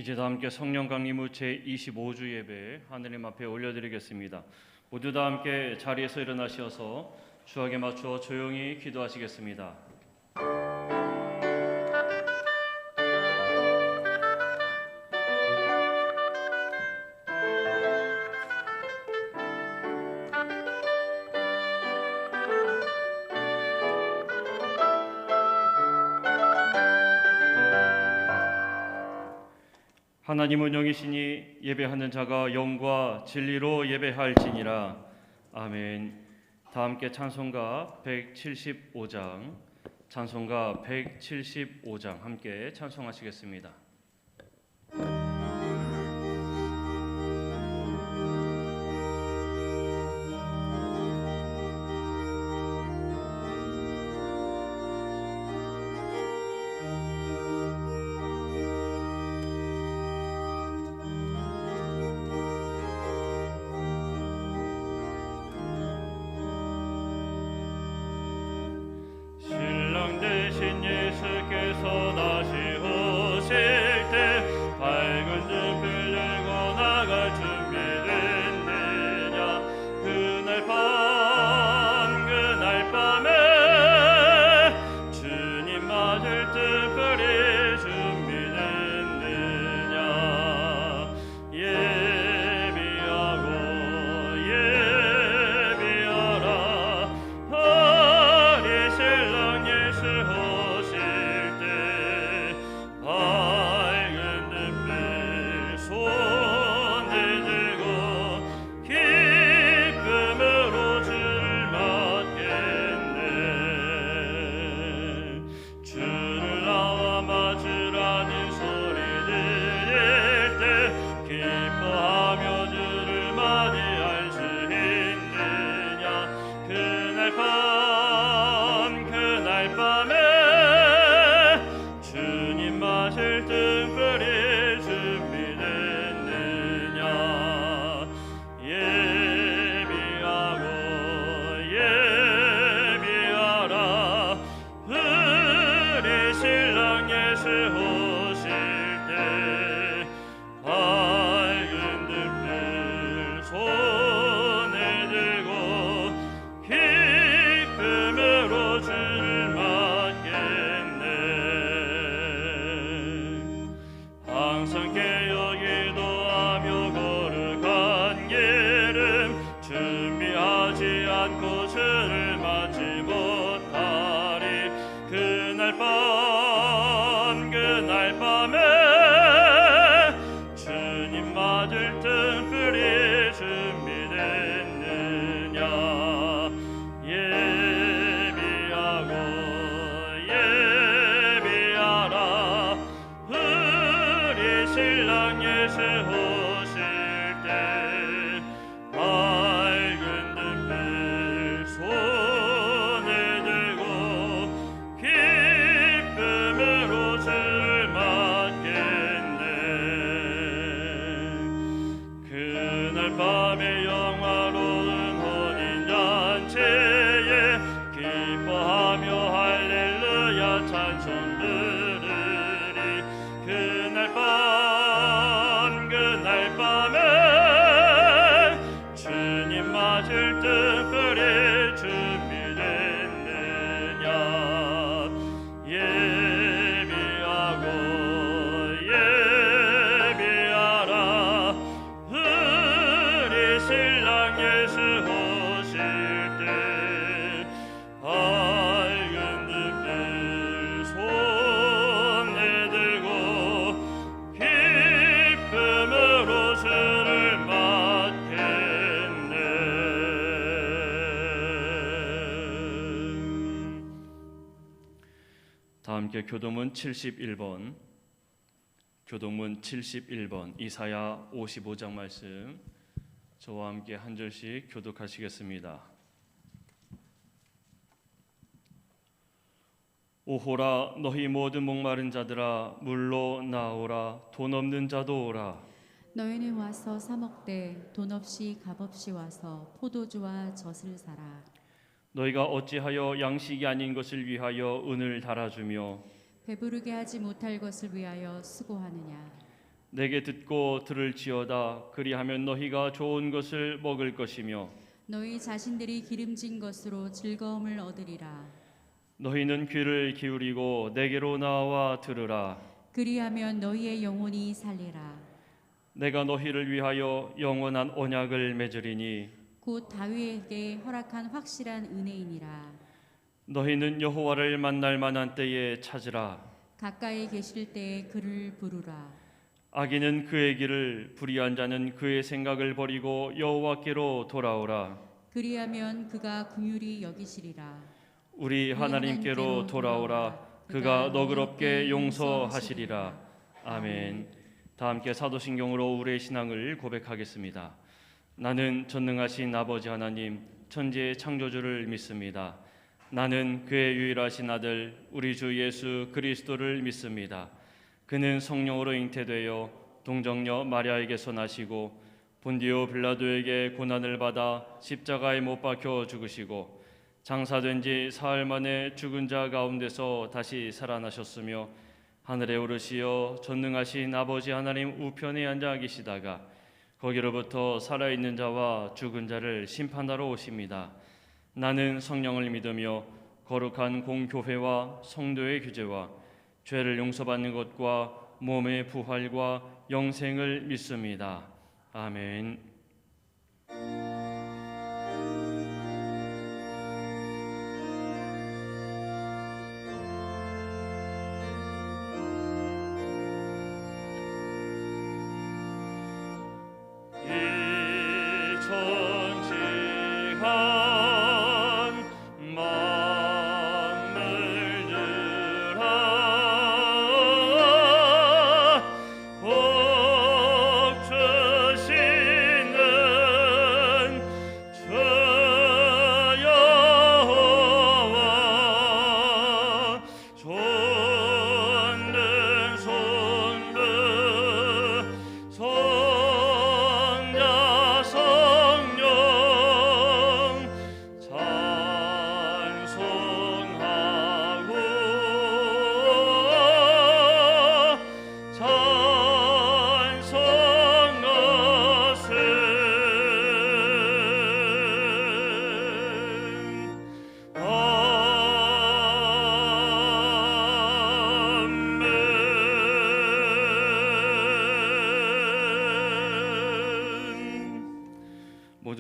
이제 다 함께 성령 강림후 제25주 예배 하느님 앞에 올려드리겠습니다. 모두 다 함께 자리에서 일어나셔서 주악에 맞추어 조용히 기도하시겠습니다. 하나님은 영이시니 예배하는 자가 영과 진리로 예배할지니라. 아멘. 다 함께 찬송가 175장 찬송가 175장 함께 찬송하시겠습니다. 예수께서 다시 오실 때 밝은 등불 들고 나갈 준비됐느냐. 그날 밤에 주님 맞을 등불이 준비됐느냐. 예비하고 예비하라. 우리 신랑 예수 밝은 등불 손에 들고 기쁨으로 주를 맞겠네. 주를 나와 맞으라는 소리 들릴 때 기뻐하며 주를 맞이할 수 있느냐. 그날 밤에 주님 맞을 등불이 준비됐느냐. 예비하고 예비하라. 우리 신랑 예수 오실 때 밝은 등불 손에 들고 기쁨으로 주를 항상 깨어 기도하며 걸어간 길은 준비하지 않고 주를 맞지 못하리. 그날 밤에 주님 맞을 등불이 준비됐느냐. 예비하고 예비하라. 신랑 예수 오실 때 밝은 등불 손에 들고 기쁨으로 주를 맞겠네. 그날 밤에 영화로운 혼인잔치에 기뻐하며 할렐루야 찬송 부르리. 그날 밤에 주님 맞을 등불이 준비됐느냐. 예비하고 예비하라. 우리 신랑 예수 오실 때 밝은 등불 손에 들고 기쁨으로 주를 맞겠네. 다 함께 교동문 71번 이사야 55장 말씀 저와 함께 한 절씩 교독하시겠습니다. 오호라 너희 모든 목마른 자들아 물로 나오라. 돈 없는 자도 오라. 너희는 와서 사 먹되 돈 없이 값 없이 와서 포도주와 젖을 사라. 너희가 어찌하여 양식이 아닌 것을 위하여 은을 달아주며 배부르게 하지 못할 것을 위하여 수고하느냐. 내게 듣고 들을지어다. 그리하면 너희가 좋은 것을 먹을 것이며 너희 자신들이 기름진 것으로 즐거움을 얻으리라. 너희는 귀를 기울이고 내게로 나와 들으라. 그리하면 너희의 영혼이 살리라. 내가 너희를 위하여 영원한 언약을 맺으리니 곧 다윗에게 허락한 확실한 은혜이니라. 너희는 여호와를 만날 만한 때에 찾으라. 가까이 계실 때에 그를 부르라. 악인은 그의 길을, 불의한 자는 그의 생각을 버리고 여호와께로 돌아오라. 그리하면 그가 긍휼히 여기시리라. 우리 하나님께로 돌아오라. 그가 너그럽게 용서하시리라. 아멘. 다 함께 사도신경으로 우리의 신앙을 고백하겠습니다. 나는 전능하신 아버지 하나님, 천지의 창조주를 믿습니다. 나는 그의 유일하신 아들 우리 주 예수 그리스도를 믿습니다. 그는 성령으로 잉태되어 동정녀 마리아에게서 나시고 본디오 빌라도에게 고난을 받아 십자가에 못 박혀 죽으시고 장사된 지 사흘 만에 죽은 자 가운데서 다시 살아나셨으며 하늘에 오르시어 전능하신 아버지 하나님 우편에 앉아 계시다가 거기로부터 살아있는 자와 죽은 자를 심판하러 오십니다. 나는 성령을 믿으며 거룩한 공교회와 성도의 규제와 죄를 용서받는 것과 몸의 부활과 영생을 믿습니다. 아멘.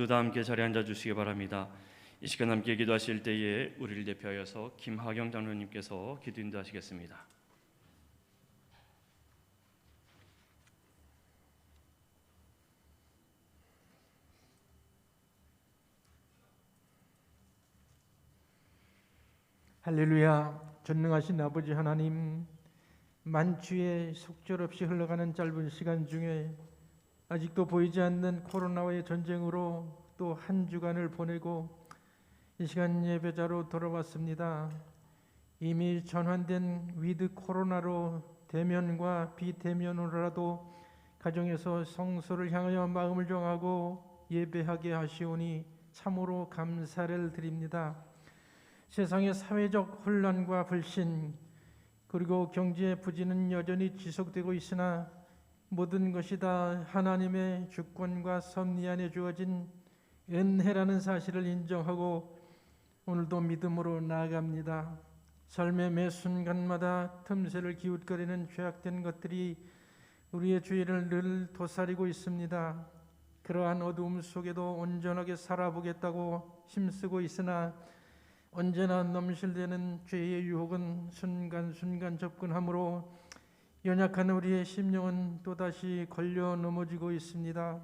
모두 다 함께 자리에 앉아 주시기 바랍니다. 이 시간 함께 기도하실 때에 우리를 대표하여서 김하경 장로님께서 기도 인도하시겠습니다. 할렐루야. 전능하신 아버지 하나님, 만주에 속절없이 흘러가는 짧은 시간 중에 아직도 보이지 않는 코로나와의 전쟁으로 또 한 주간을 보내고 이 시간 예배자로 돌아왔습니다. 이미 전환된 위드 코로나로 대면과 비대면으로라도 가정에서 성소를 향하여 마음을 정하고 예배하게 하시오니 참으로 감사를 드립니다. 세상의 사회적 혼란과 불신 그리고 경제 부진은 여전히 지속되고 있으나 모든 것이 다 하나님의 주권과 섭리 안에 주어진 은혜라는 사실을 인정하고 오늘도 믿음으로 나아갑니다. 삶의 매 순간마다 틈새를 기웃거리는 죄악된 것들이 우리의 주위를 늘 도사리고 있습니다. 그러한 어두움 속에도 온전하게 살아보겠다고 힘쓰고 있으나 언제나 넘실대는 죄의 유혹은 순간순간 접근하므로 연약한 우리의 심령은 또다시 걸려 넘어지고 있습니다.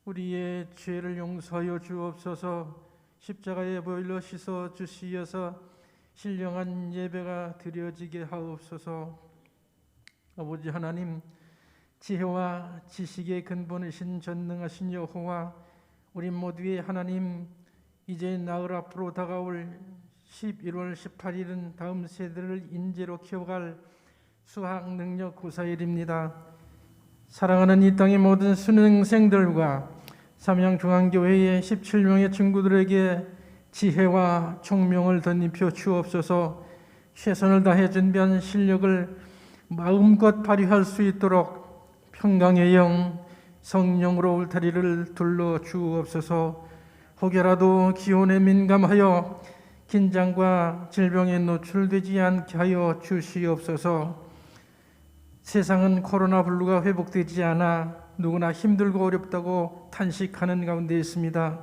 우리의 죄를 용서하여 주옵소서. 십자가의 보혈로 씻어 주시어서 신령한 예배가 드려지게 하옵소서. 아버지 하나님, 지혜와 지식의 근본이신 전능하신 여호와, 우리 모두의 하나님, 이제 나흘 앞으로 다가올 11월 18일은 다음 세대를 인재로 키워갈 수학 능력 고사일입니다. 사랑하는 이 땅의 모든 수능생들과 삼양중앙교회의 17명의 친구들에게 지혜와 총명을 덧입혀 주옵소서. 최선을 다해 준비한 실력을 마음껏 발휘할 수 있도록 평강의 영 성령으로 울타리를 둘러 주옵소서. 혹여라도 기온에 민감하여 긴장과 질병에 노출되지 않게 하여 주시옵소서. 세상은 코로나 블루가 회복되지 않아 누구나 힘들고 어렵다고 탄식하는 가운데 있습니다.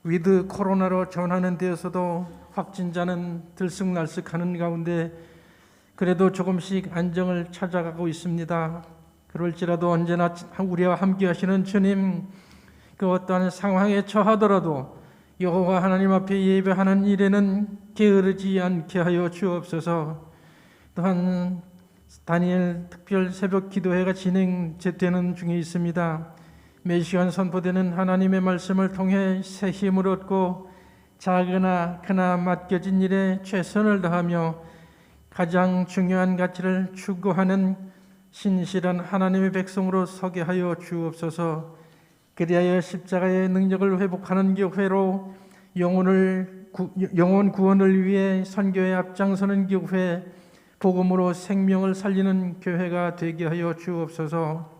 위드 코로나로 전환은 되어서도 확진자는 들쑥날쑥하는 가운데 그래도 조금씩 안정을 찾아가고 있습니다. 그럴지라도 언제나 우리와 함께 하시는 주님, 그 어떠한 상황에 처하더라도 여호와 하나님 앞에 예배하는 일에는 게으르지 않게 하여 주옵소서. 또한 다니엘 특별 새벽 기도회가 진행되는 중에 있습니다. 매 시간 선포되는 하나님의 말씀을 통해 새 힘을 얻고 작으나 크나 맡겨진 일에 최선을 다하며 가장 중요한 가치를 추구하는 신실한 하나님의 백성으로 서게 하여 주옵소서. 그리하여 십자가의 능력을 회복하는 교회로 영혼 구원을 위해 선교에 앞장서는 교회, 복음으로 생명을 살리는 교회가 되게 하여 주옵소서.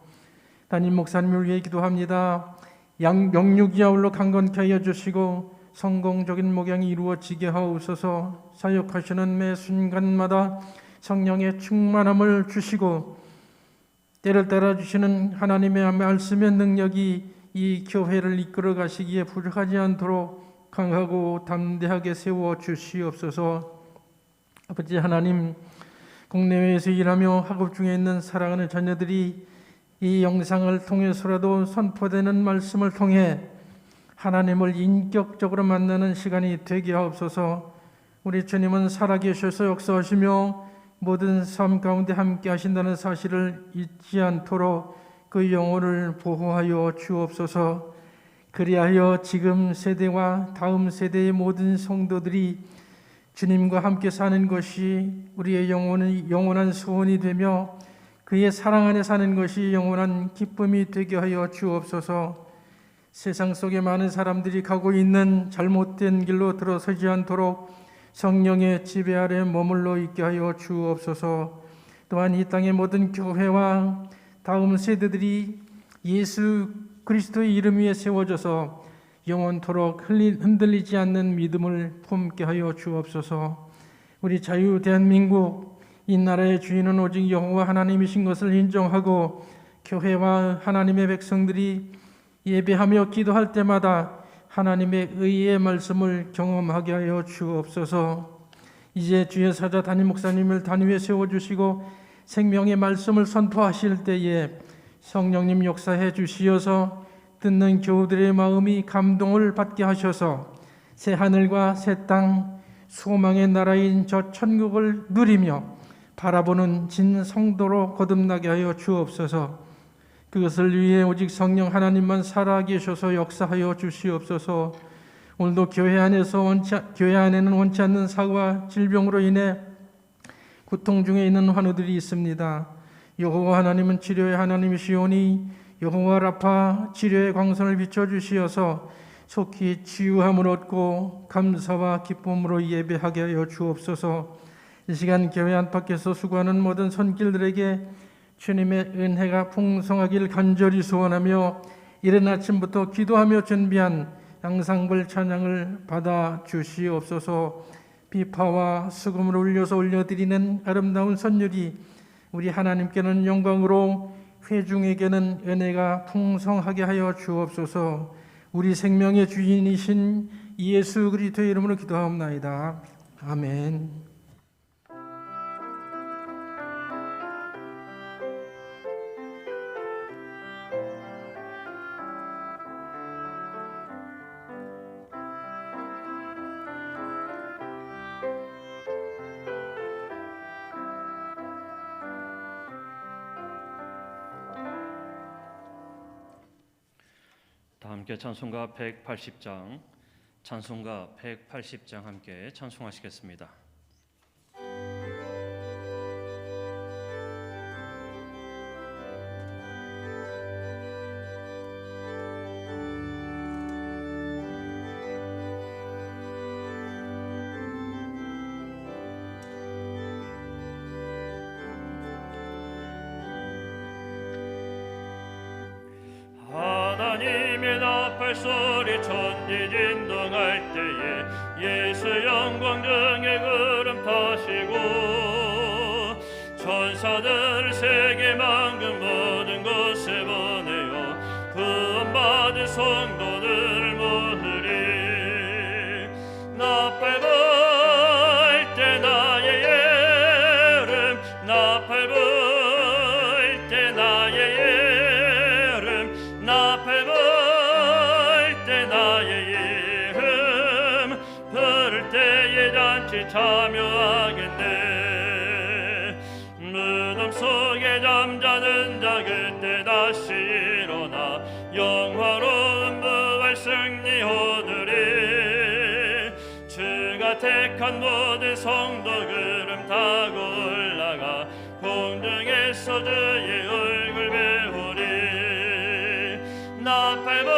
담임 목사님을 위해 기도합니다. 영육이 아울러 강건케 하여 주시고 성공적인 목양이 이루어지게 하옵소서. 사역하시는 매 순간마다 성령의 충만함을 주시고 때를 따라 주시는 하나님의 말씀의 능력이 이 교회를 이끌어 가시기에 부족하지 않도록 강하고 담대하게 세워 주시옵소서. 아버지 하나님, 국내외에서 일하며 학업 중에 있는 사랑하는 자녀들이 이 영상을 통해서라도 선포되는 말씀을 통해 하나님을 인격적으로 만나는 시간이 되게 하옵소서. 우리 주님은 살아계셔서 역사하시며 모든 삶 가운데 함께 하신다는 사실을 잊지 않도록 그 영혼을 보호하여 주옵소서. 그리하여 지금 세대와 다음 세대의 모든 성도들이 주님과 함께 사는 것이 우리의 영원한 소원이 되며 그의 사랑 안에 사는 것이 영원한 기쁨이 되게 하여 주옵소서. 세상 속에 많은 사람들이 가고 있는 잘못된 길로 들어서지 않도록 성령의 지배 아래 머물러 있게 하여 주옵소서. 또한 이 땅의 모든 교회와 다음 세대들이 예수 그리스도의 이름 위에 세워져서 영원토록 흔들리지 않는 믿음을 품게 하여 주옵소서. 우리 자유 대한민국, 이 나라의 주인은 오직 여호와 하나님이신 것을 인정하고 교회와 하나님의 백성들이 예배하며 기도할 때마다 하나님의 의의 말씀을 경험하게 하여 주옵소서. 이제 주의 사자 담임 목사님을 단위에 세워주시고 생명의 말씀을 선포하실 때에 성령님 역사해 주시어서 듣는 교우들의 마음이 감동을 받게 하셔서 새 하늘과 새 땅, 소망의 나라인 저 천국을 누리며 바라보는 진성도로 거듭나게 하여 주옵소서. 그것을 위해 오직 성령 하나님만 살아계셔서 역사하여 주시옵소서. 오늘도 교회 안에는 원치 않는 사고와 질병으로 인해 고통 중에 있는 환우들이 있습니다. 여호와 하나님은 치료의 하나님이시오니 여호와 라파 치료의 광선을 비춰주시어서 속히 치유함을 얻고 감사와 기쁨으로 예배하게 하여 주옵소서. 이 시간 교회 안팎에서 수고하는 모든 손길들에게 주님의 은혜가 풍성하길 간절히 소원하며 이른 아침부터 기도하며 준비한 양상불 찬양을 받아 주시옵소서. 비파와 수금을 울려서 올려드리는 아름다운 선율이 우리 하나님께는 영광으로 회중에게는 은혜가 풍성하게 하여 주옵소서. 우리 생명의 주인이신 예수 그리스도의 이름으로 기도하옵나이다. 아멘. 다 함께 찬송가 180장, 찬송가 180장 함께 찬송하시겠습니다. 말소리 천지진동할 때에 예수 영광 중에 구름 타시고 천사들 세계 만국 모든 곳에 보내어 구원받은 성도들을 모으리. 나팔 불 때 나의 이름 나팔 불 때 나의 이름 나팔 불 때 나의 이름 부를 때에 잔치 참여하겠네. 무덤 속에 잠자는 자 그때 다시 일어나 영화로운 부활 승리 얻으리. 주가 택한 모든 성도 구름 타고 올라가 공중에서 주의 얼굴 배우리. 나팔 불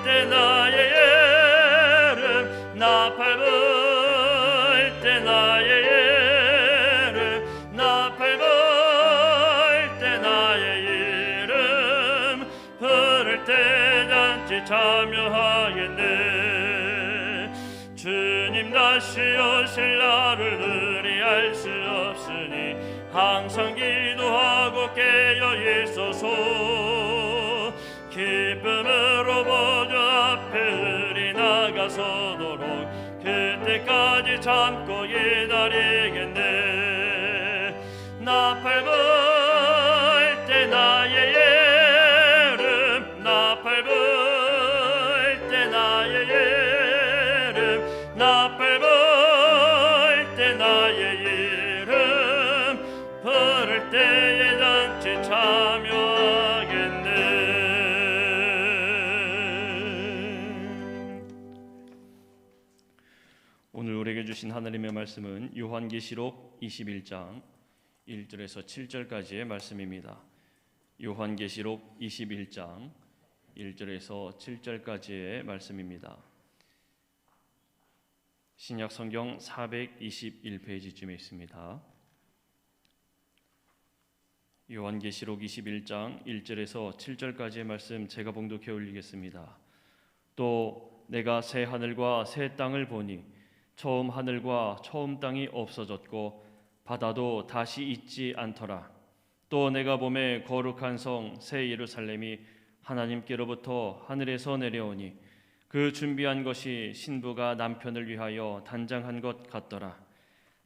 때 나의 이름 나팔 불 때 나의 이름 나팔 불 때 나의 이름 부를 때 잔치 참여하겠네. 주님 다시 오실 날을 우리 알 수 없으니 항상 기도하고 깨어 있소서. 기쁨으로 보좌 앞에 우리 나가서도록 그때까지 참고 기다리겠네. 나팔 불 때 나의 이름 나팔 불 때 나의 이름 나팔 불 때 나의 이름 부를 때에 잔치 참여하겠네. 오늘 우리에게 주신 하나님의 말씀은 요한계시록 21장 1절에서 7절까지의 말씀입니다. 요한계시록 21장 1절에서 7절까지의 말씀입니다. 신약 성경 421페이지쯤에 있습니다. 요한계시록 21장 1절에서 7절까지의 말씀 제가 봉독해 올리겠습니다. 또 내가 새 하늘과 새 땅을 보니 처음 하늘과 처음 땅이 없어졌고 바다도 다시 있지 않더라. 또 내가 보매 거룩한 성 새 예루살렘이 하나님께로부터 하늘에서 내려오니 그 준비한 것이 신부가 남편을 위하여 단장한 것 같더라.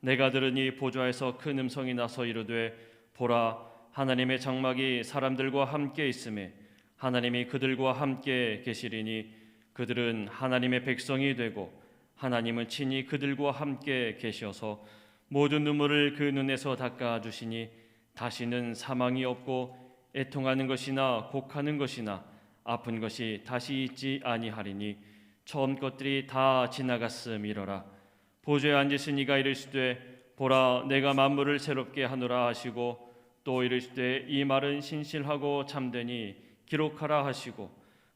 내가 들으니 보좌에서 큰 음성이 나서 이르되 보라 하나님의 장막이 사람들과 함께 있음에 하나님이 그들과 함께 계시리니 그들은 하나님의 백성이 되고 하나님은 친히 그들과 함께 계셔서 모든 눈물을 그 눈에서 닦아 주시니 다시는 사망이 없고 애통하는 것이나 곡하는 것이나 아픈 것이 다시 있지 아니하리니 처음 것들이 다 지나갔음이로라. 보좌에 앉으신 이가 이르시되 보라 내가 만물을 새롭게 하노라 하시고 또 이르시되 이 말은 신실하고 참되니 기록하라 하시고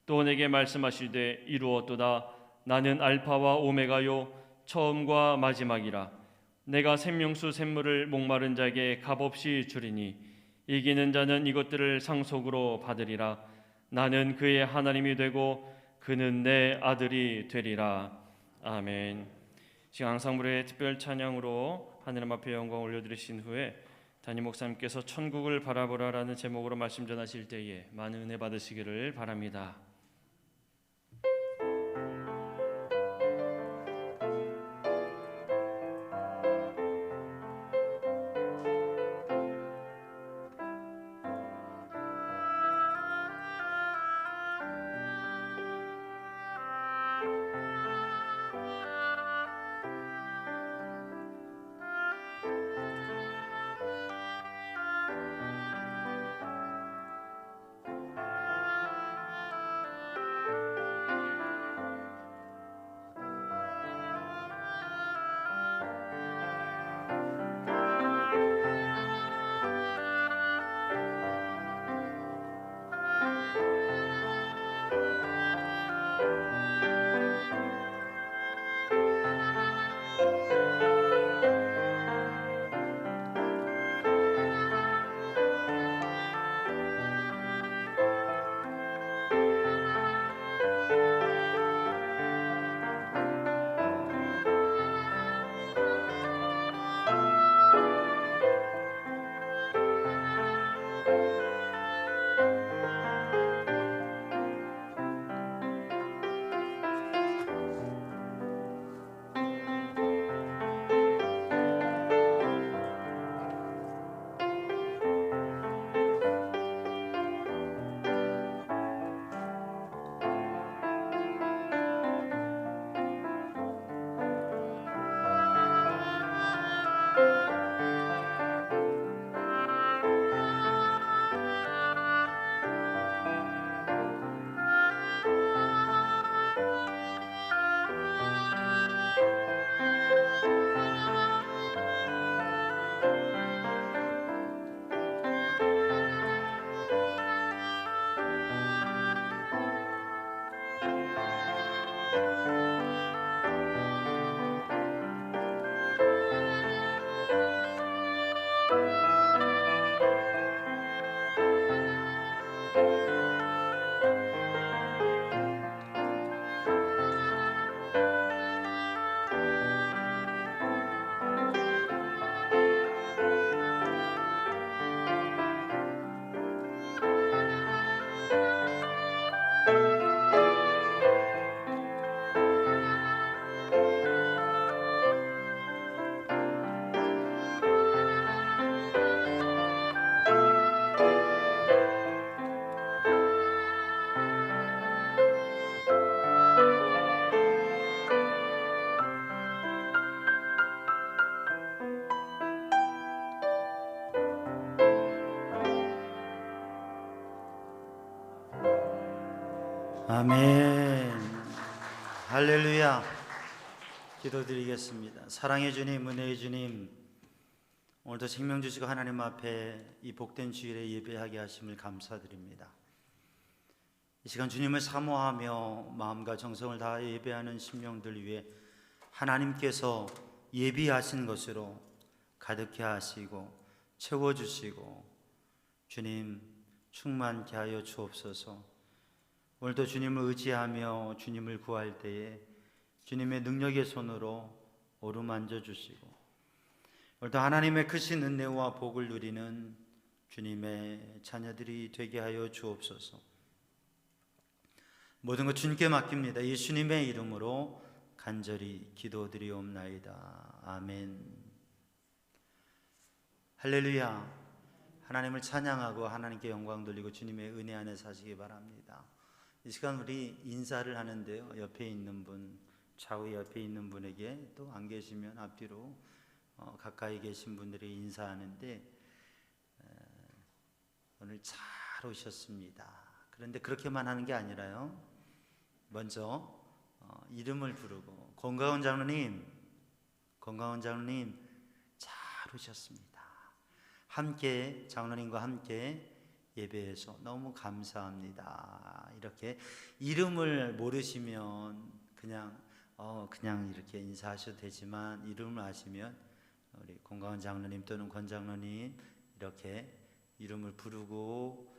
또 내게 말씀하시되 이루었도다. 나는 알파와 오메가요 처음과 마지막이라. 내가 생명수 샘물을 목마른 자에게 값없이 주리니 이기는 자는 이것들을 상속으로 받으리라. 나는 그의 하나님이 되고 그는 내 아들이 되리라. 아멘. 지금 앙상블의 특별 찬양으로 하느님 앞에 영광 올려드리신 후에 담임 목사님께서 천국을 바라보라라는 제목으로 말씀 전하실 때에 많은 은혜 받으시기를 바랍니다. 아멘. 할렐루야. 기도드리겠습니다. 사랑의 주님, 은혜의 주님, 오늘도 생명 주시고 하나님 앞에 이 복된 주일에 예배하게 하심을 감사드립니다. 이 시간 주님을 사모하며 마음과 정성을 다해 예배하는 심령들 위해 하나님께서 예비하신 것으로 가득해 하시고 채워주시고 주님 충만케 하여 주옵소서. 오늘도 주님을 의지하며 주님을 구할 때에 주님의 능력의 손으로 어루만져 주시고 오늘도 하나님의 크신 은혜와 복을 누리는 주님의 자녀들이 되게 하여 주옵소서. 모든 것 주님께 맡깁니다. 예수님의 이름으로 간절히 기도드리옵나이다. 아멘. 할렐루야. 하나님을 찬양하고 하나님께 영광 돌리고 주님의 은혜 안에 사시기 바랍니다. 이 시간 우리 인사를 하는데요, 옆에 있는 분, 좌우 옆에 있는 분에게, 또 안 계시면 앞뒤로 가까이 계신 분들이 인사하는데, 오늘 잘 오셨습니다. 그런데 그렇게만 하는 게 아니라요, 먼저 이름을 부르고 권가원 장로님 잘 오셨습니다. 함께 장로님과 함께 예배해서 너무 감사합니다. 이렇게 이름을 모르시면 그냥 이렇게 인사하셔도 되지만, 이름을 아시면 우리 권가원 장로님 또는 권 장로님 이렇게 이름을 부르고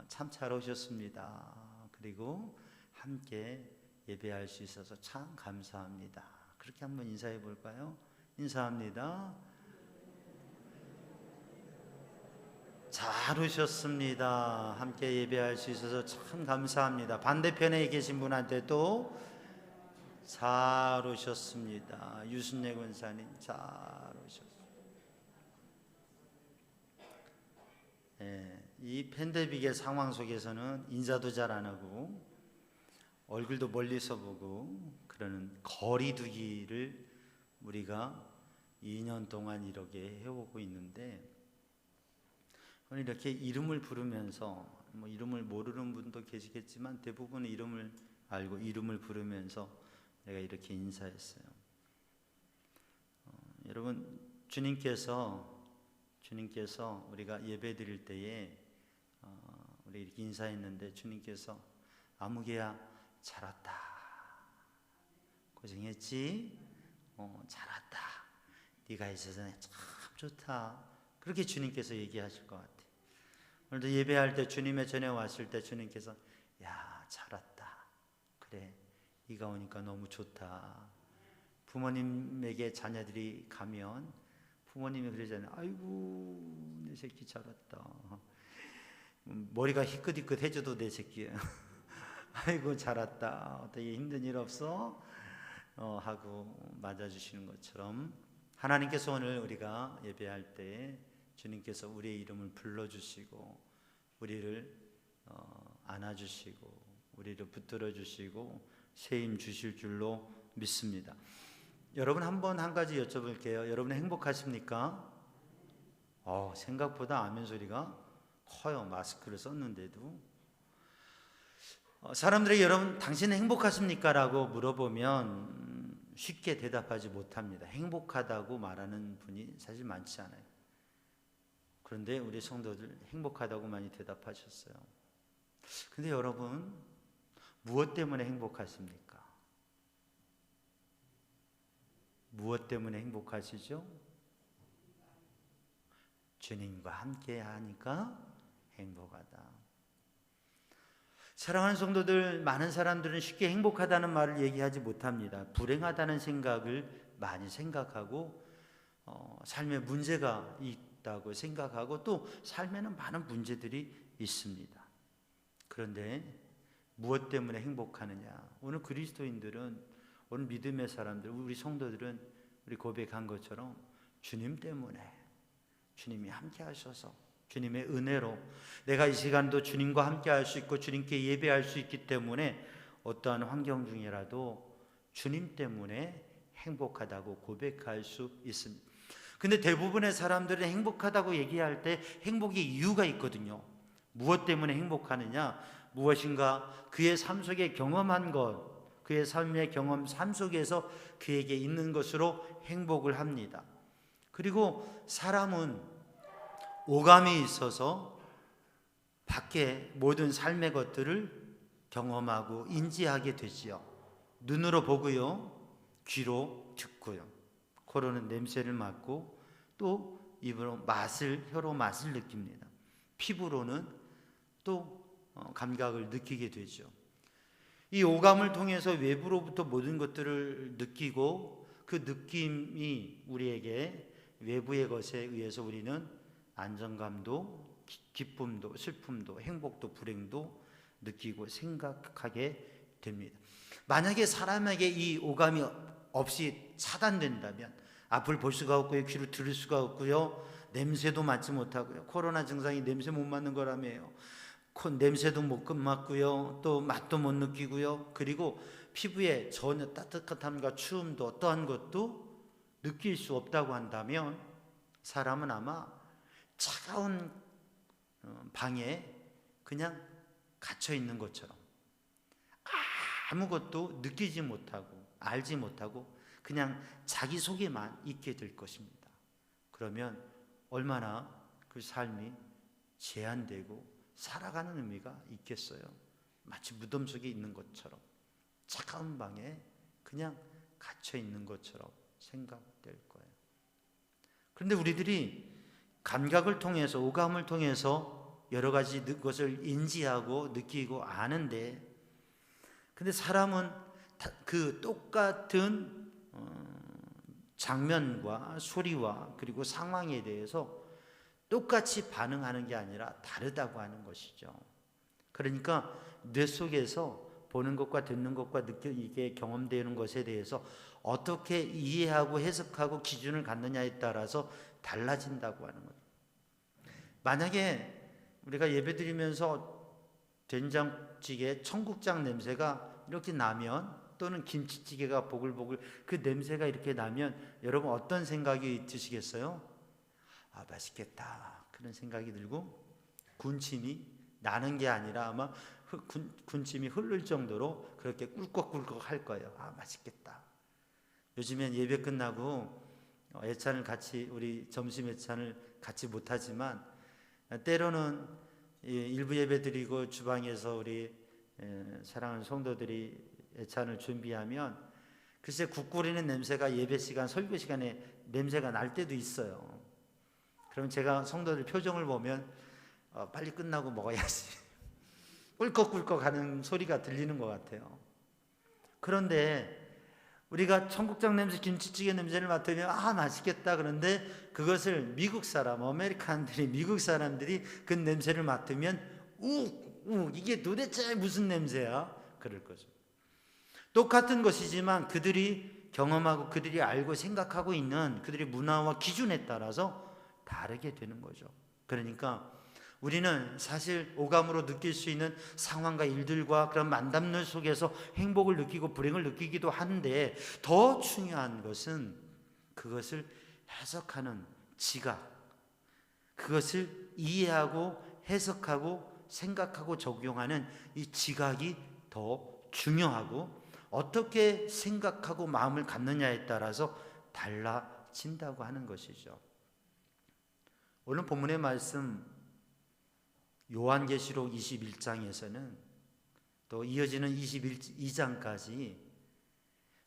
참 잘 오셨습니다. 그리고 함께 예배할 수 있어서 참 감사합니다. 그렇게 한번 인사해 볼까요? 인사합니다. 잘 오셨습니다. 함께 예배할 수 있어서 참 감사합니다. 반대편에 계신 분한테도 잘 오셨습니다. 유순례 권사님 잘 오셨습니다. 이 팬데믹의 상황 속에서는 인사도 잘 안 하고 얼굴도 멀리서 보고 그러는 거리두기를 우리가 2년 동안 이렇게 해오고 있는데, 오늘 이렇게 이름을 부르면서, 이름을 모르는 분도 계시겠지만 대부분은 이름을 알고 이름을 부르면서 내가 이렇게 인사했어요. 여러분, 주님께서 우리가 예배 드릴 때에 우리 이렇게 인사했는데 주님께서 아무개야 잘 왔다, 고생했지, 잘 왔다, 네가 있어서 참 좋다, 그렇게 주님께서 얘기하실 것 같아요. 오늘도 예배할 때 주님의 전에 왔을 때 주님께서 야, 잘 왔다, 그래, 네가 오니까 너무 좋다. 부모님에게 자녀들이 가면 부모님이 그러잖아요. 아이고 내 새끼 잘 왔다, 머리가 희끗희끗 해줘도 내 새끼야. 아이고 잘 왔다, 어떻게 힘든 일 없어? 하고 맞아주시는 것처럼 하나님께서 오늘 우리가 예배할 때 주님께서 우리의 이름을 불러주시고 우리를 안아주시고 우리를 붙들어주시고 세임 주실 줄로 믿습니다. 여러분, 한 가지 여쭤볼게요. 여러분 행복하십니까? 생각보다 아멘 소리가 커요. 마스크를 썼는데도. 사람들에게 여러분 당신은 행복하십니까? 라고 물어보면 쉽게 대답하지 못합니다. 행복하다고 말하는 분이 사실 많지 않아요. 그런데 우리 성도들 행복하다고 많이 대답하셨어요. 근데 여러분, 무엇 때문에 행복하십니까? 무엇 때문에 행복하시죠? 주님과 함께 하니까 행복하다. 사랑하는 성도들, 많은 사람들은 쉽게 행복하다는 말을 얘기하지 못합니다. 불행하다는 생각을 많이 생각하고 삶에 문제가 있다고 생각하고 또 삶에는 많은 문제들이 있습니다. 그런데 무엇 때문에 행복하느냐? 오늘 그리스도인들은, 오늘 믿음의 사람들, 우리 성도들은 우리 고백한 것처럼 주님 때문에, 주님이 함께 하셔서 주님의 은혜로 내가 이 시간도 주님과 함께 할 수 있고 주님께 예배할 수 있기 때문에 어떠한 환경 중이라도 주님 때문에 행복하다고 고백할 수 있습니다. 근데 대부분의 사람들은 행복하다고 얘기할 때 행복의 이유가 있거든요. 무엇 때문에 행복하느냐? 무엇인가 그의 삶 속에 경험한 것, 그의 삶의 경험, 삶 속에서 그에게 있는 것으로 행복을 합니다. 그리고 사람은 오감이 있어서 밖에 모든 삶의 것들을 경험하고 인지하게 되지요. 눈으로 보고요, 귀로 듣고요, 코로는 냄새를 맡고 또 입으로 혀로 맛을 느낍니다. 피부로는 또 감각을 느끼게 되죠. 이 오감을 통해서 외부로부터 모든 것들을 느끼고 그 느낌이 우리에게 외부의 것에 의해서 우리는 안정감도 기쁨도 슬픔도 행복도 불행도 느끼고 생각하게 됩니다. 만약에 사람에게 이 오감이 없이 차단된다면 앞을 볼 수가 없고요, 귀로 들을 수가 없고요, 냄새도 맡지 못하고요, 코로나 증상이 냄새 못 맡는 거라며요. 냄새도 못 맡고요, 또 맛도 못 느끼고요, 그리고 피부에 전혀 따뜻함과 추움도 어떠한 것도 느낄 수 없다고 한다면 사람은 아마 차가운 방에 그냥 갇혀 있는 것처럼 아무것도 느끼지 못하고 알지 못하고 그냥 자기 속에만 있게 될 것입니다. 그러면 얼마나 그 삶이 제한되고 살아가는 의미가 있겠어요? 마치 무덤 속에 있는 것처럼 차가운 방에 그냥 갇혀 있는 것처럼 생각될 거예요. 그런데 우리들이 감각을 통해서, 오감을 통해서 여러 가지 것을 인지하고 느끼고 아는데, 근데 사람은 그 똑같은 장면과 소리와 그리고 상황에 대해서 똑같이 반응하는 게 아니라 다르다고 하는 것이죠. 그러니까 뇌 속에서 보는 것과 듣는 것과 이게 경험되는 것에 대해서 어떻게 이해하고 해석하고 기준을 갖느냐에 따라서 달라진다고 하는 거예요. 만약에 우리가 예배드리면서 된장찌개, 청국장 냄새가 이렇게 나면, 또는 김치찌개가 보글보글 그 냄새가 이렇게 나면 여러분 어떤 생각이 드시겠어요? 아, 맛있겠다, 그런 생각이 들고 군침이 나는 게 아니라 아마 군침이 흐를 정도로 그렇게 꿀꺽꿀꺽 할 거예요. 아, 맛있겠다. 요즘엔 예배 끝나고 애찬을 같이, 우리 점심 애찬을 같이 못하지만 때로는 일부 예배 드리고 주방에서 우리 사랑하는 성도들이 애찬을 준비하면 글쎄 국 끓이는 냄새가 예배 시간, 설교 시간에 냄새가 날 때도 있어요. 그럼 제가 성도들 표정을 보면 빨리 끝나고 먹어야지 꿀꺽꿀꺽 하는 소리가 들리는 것 같아요. 그런데 우리가 청국장 냄새, 김치찌개 냄새를 맡으면 아, 맛있겠다. 그런데 그것을 미국 사람, 아메리칸들이, 미국 사람들이 그 냄새를 맡으면 이게 도대체 무슨 냄새야? 그럴 거죠. 똑같은 것이지만 그들이 경험하고 그들이 알고 생각하고 있는 그들의 문화와 기준에 따라서 다르게 되는 거죠. 그러니까 우리는 사실 오감으로 느낄 수 있는 상황과 일들과 그런 만담들 속에서 행복을 느끼고 불행을 느끼기도 하는데, 더 중요한 것은 그것을 해석하는 지각, 그것을 이해하고 해석하고 생각하고 적용하는 이 지각이 더 중요하고, 어떻게 생각하고 마음을 갖느냐에 따라서 달라진다고 하는 것이죠. 오늘 본문의 말씀 요한계시록 21장에서는 또 이어지는 22장까지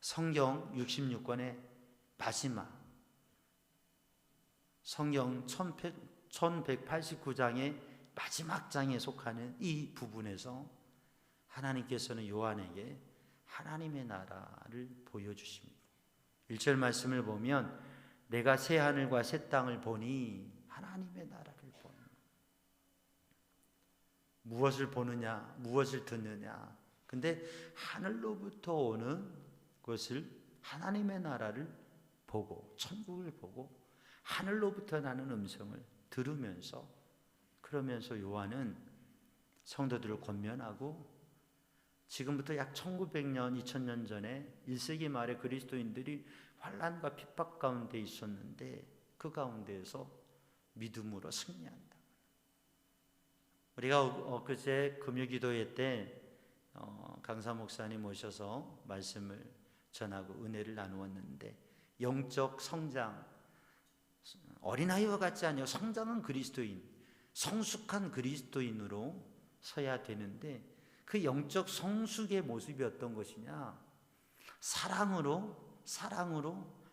성경 66권의 마지막, 성경 1189장의 마지막 장에 속하는 이 부분에서 하나님께서는 요한에게 하나님의 나라를 보여주십니다. 1절 말씀을 보면 내가 새 하늘과 새 땅을 보니, 하나님의 나라를 보니. 무엇을 보느냐, 무엇을 듣느냐. 근데 하늘로부터 오는 것을, 하나님의 나라를 보고 천국을 보고 하늘로부터 나는 음성을 들으면서, 그러면서 요한은 성도들을 권면하고, 지금부터 약 1900년, 2000년 전에 1세기 말에 그리스도인들이 환난과 핍박 가운데 있었는데 그 가운데에서 믿음으로 승리한다. 우리가 엊그제 금요기도회 때 강사 목사님 모셔서 말씀을 전하고 은혜를 나누었는데, 영적 성장, 어린아이와 같지 아니요 성장한 그리스도인, 성숙한 그리스도인으로 서야 되는데, 그 영적 성숙의 모습이 어떤 것이냐? 사랑으로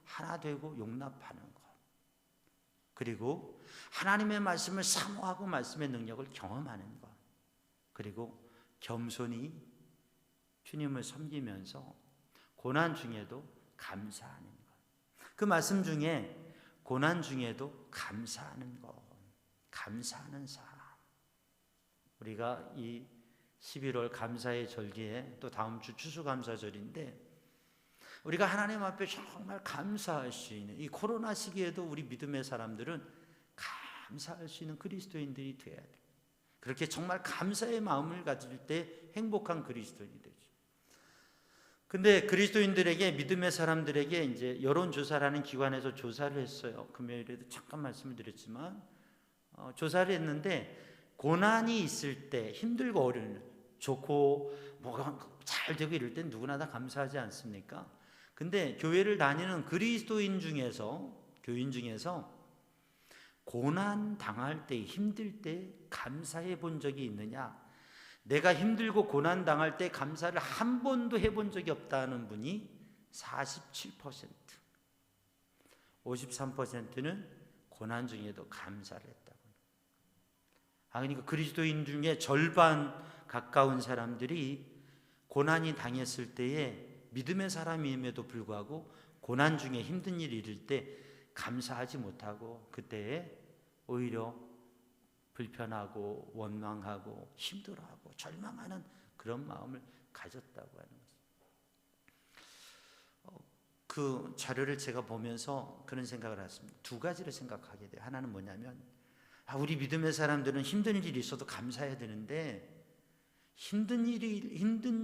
하나 되고 용납하는 것, 그리고 하나님의 말씀을 사모하고 말씀의 능력을 경험하는 것, 그리고 겸손히 주님을 섬기면서 고난 중에도 감사하는 것. 그 말씀 중에 고난 중에도 감사하는 것, 감사하는 삶. 우리가 이 11월 감사의 절기에 또 다음 주 추수감사절인데, 우리가 하나님 앞에 정말 감사할 수 있는, 이 코로나 시기에도 우리 믿음의 사람들은 감사할 수 있는 그리스도인들이 되어야 돼요. 그렇게 정말 감사의 마음을 가질 때 행복한 그리스도인이 되죠. 근데 그리스도인들에게, 믿음의 사람들에게 이제 여론조사라는 기관에서 조사를 했어요. 금요일에도 잠깐 말씀을 드렸지만, 조사를 했는데, 고난이 있을 때, 힘들고 어려운, 좋고 뭐가 잘 되고 이럴 땐 누구나 다 감사하지 않습니까? 근데 교회를 다니는 그리스도인 중에서, 교인 중에서 고난 당할 때, 힘들 때 감사해 본 적이 있느냐? 내가 힘들고 고난 당할 때 감사를 한 번도 해본 적이 없다는 분이 47%, 53%는 고난 중에도 감사를 했다고. 그러니까 그리스도인 중에 절반 가까운 사람들이 고난이 당했을 때에, 믿음의 사람임에도 불구하고 고난 중에 힘든 일이 있을 때 감사하지 못하고 그때에 오히려 불편하고 원망하고 힘들어하고 절망하는 그런 마음을 가졌다고 하는 거죠. 그 자료를 제가 보면서 그런 생각을 했습니다. 두 가지를 생각하게 돼요. 하나는 뭐냐면, 우리 믿음의 사람들은 힘든 일이 있어도 감사해야 되는데, 힘든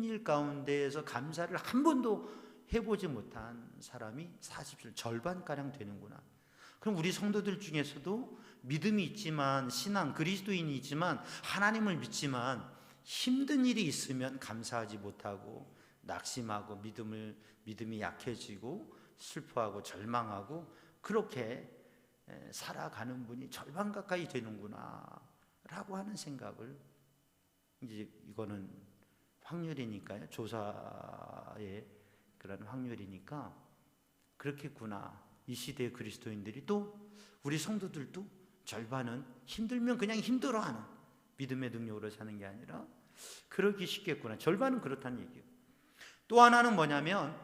일 가운데에서 감사를 한 번도 해보지 못한 사람이 40%, 절반가량 되는구나. 그럼 우리 성도들 중에서도 믿음이 있지만, 신앙, 그리스도인이지만, 하나님을 믿지만 힘든 일이 있으면 감사하지 못하고 낙심하고 믿음이 약해지고 슬퍼하고 절망하고 그렇게 살아가는 분이 절반 가까이 되는구나 라고 하는 생각을, 이제 이거는 확률이니까요, 조사의 그런 확률이니까 그렇겠구나. 이 시대의 그리스도인들이, 또 우리 성도들도 절반은 힘들면 그냥 힘들어하는 믿음의 능력으로 사는 게 아니라 그러기 쉽겠구나. 절반은 그렇다는 얘기예요. 또 하나는 뭐냐면,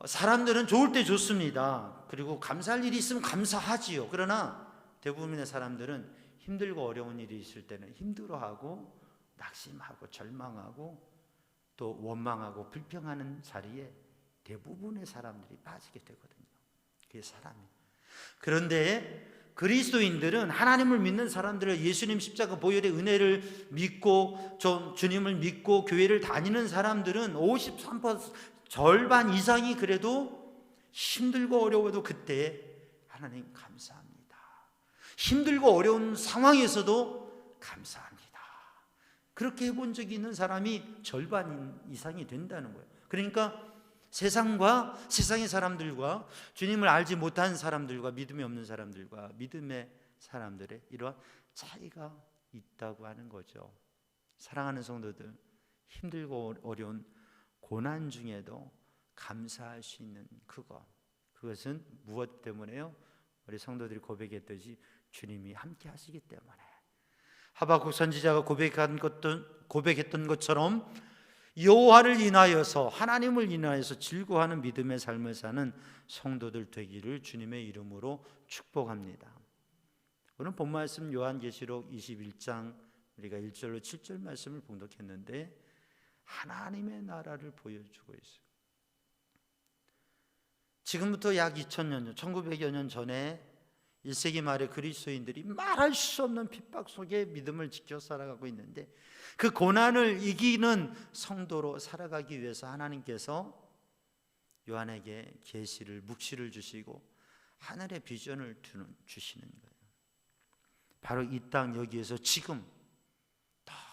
사람들은 좋을 때 좋습니다. 그리고 감사할 일이 있으면 감사하지요. 그러나 대부분의 사람들은 힘들고 어려운 일이 있을 때는 힘들어하고 낙심하고 절망하고 또 원망하고 불평하는 자리에 대부분의 사람들이 빠지게 되거든요. 그게 사람이에요. 그런데 그리스도인들은, 하나님을 믿는 사람들은, 예수님 십자가 보혈의 은혜를 믿고 주님을 믿고 교회를 다니는 사람들은 53%, 절반 이상이 그래도 힘들고 어려워도 그때 하나님 감사합니다. 힘들고 어려운 상황에서도 감사합니다. 그렇게 해본 적이 있는 사람이 절반 이상이 된다는 거예요. 그러니까 세상의 사람들과 주님을 알지 못한 사람들과 믿음이 없는 사람들과 믿음의 사람들의 이러한 차이가 있다고 하는 거죠. 사랑하는 성도들, 힘들고 어려운 고난 중에도 감사할 수 있는 그것은 무엇 때문에요? 우리 성도들이 고백했듯이 주님이 함께 하시기 때문에. 하박국 선지자가 고백했던 것처럼 여호와를 인하여서, 하나님을 인하여서 즐거워하는 믿음의 삶을 사는 성도들 되기를 주님의 이름으로 축복합니다. 오늘 본 말씀 요한계시록 21장 우리가 1절로 7절 말씀을 봉독했는데, 하나님의 나라를 보여주고 있어요. 지금부터 약 2000년 전, 1900여 년 전에 1세기 말에 그리스도인들이 말할 수 없는 핍박 속에 믿음을 지켜 살아가고 있는데, 그 고난을 이기는 성도로 살아가기 위해서 하나님께서 요한에게 계시를, 묵시를 주시고 하늘의 비전을 주시는 거예요. 바로 이 땅 여기에서 지금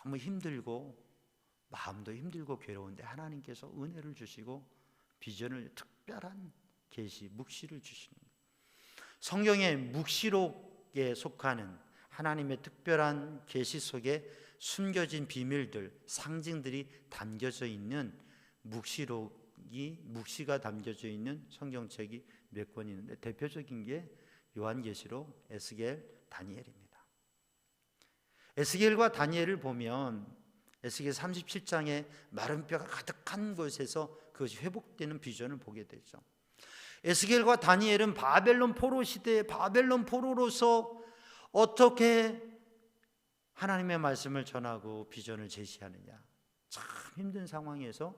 너무 힘들고 마음도 힘들고 괴로운데 하나님께서 은혜를 주시고 비전을 특별한 계시, 묵시를 주시는 거예요. 성경의 묵시록에 속하는 하나님의 특별한 계시 속에 숨겨진 비밀들, 상징들이 담겨져 있는 묵시가 담겨져 있는 성경책이 몇 권 있는데 대표적인 게 요한계시록, 에스겔, 다니엘입니다. 에스겔과 다니엘을 보면 에스겔 37장에 마른 뼈가 가득한 곳에서 그것이 회복되는 비전을 보게 되죠. 에스겔과 다니엘은 바벨론 포로 시대에 바벨론 포로로서 어떻게 하나님의 말씀을 전하고 비전을 제시하느냐, 참 힘든 상황에서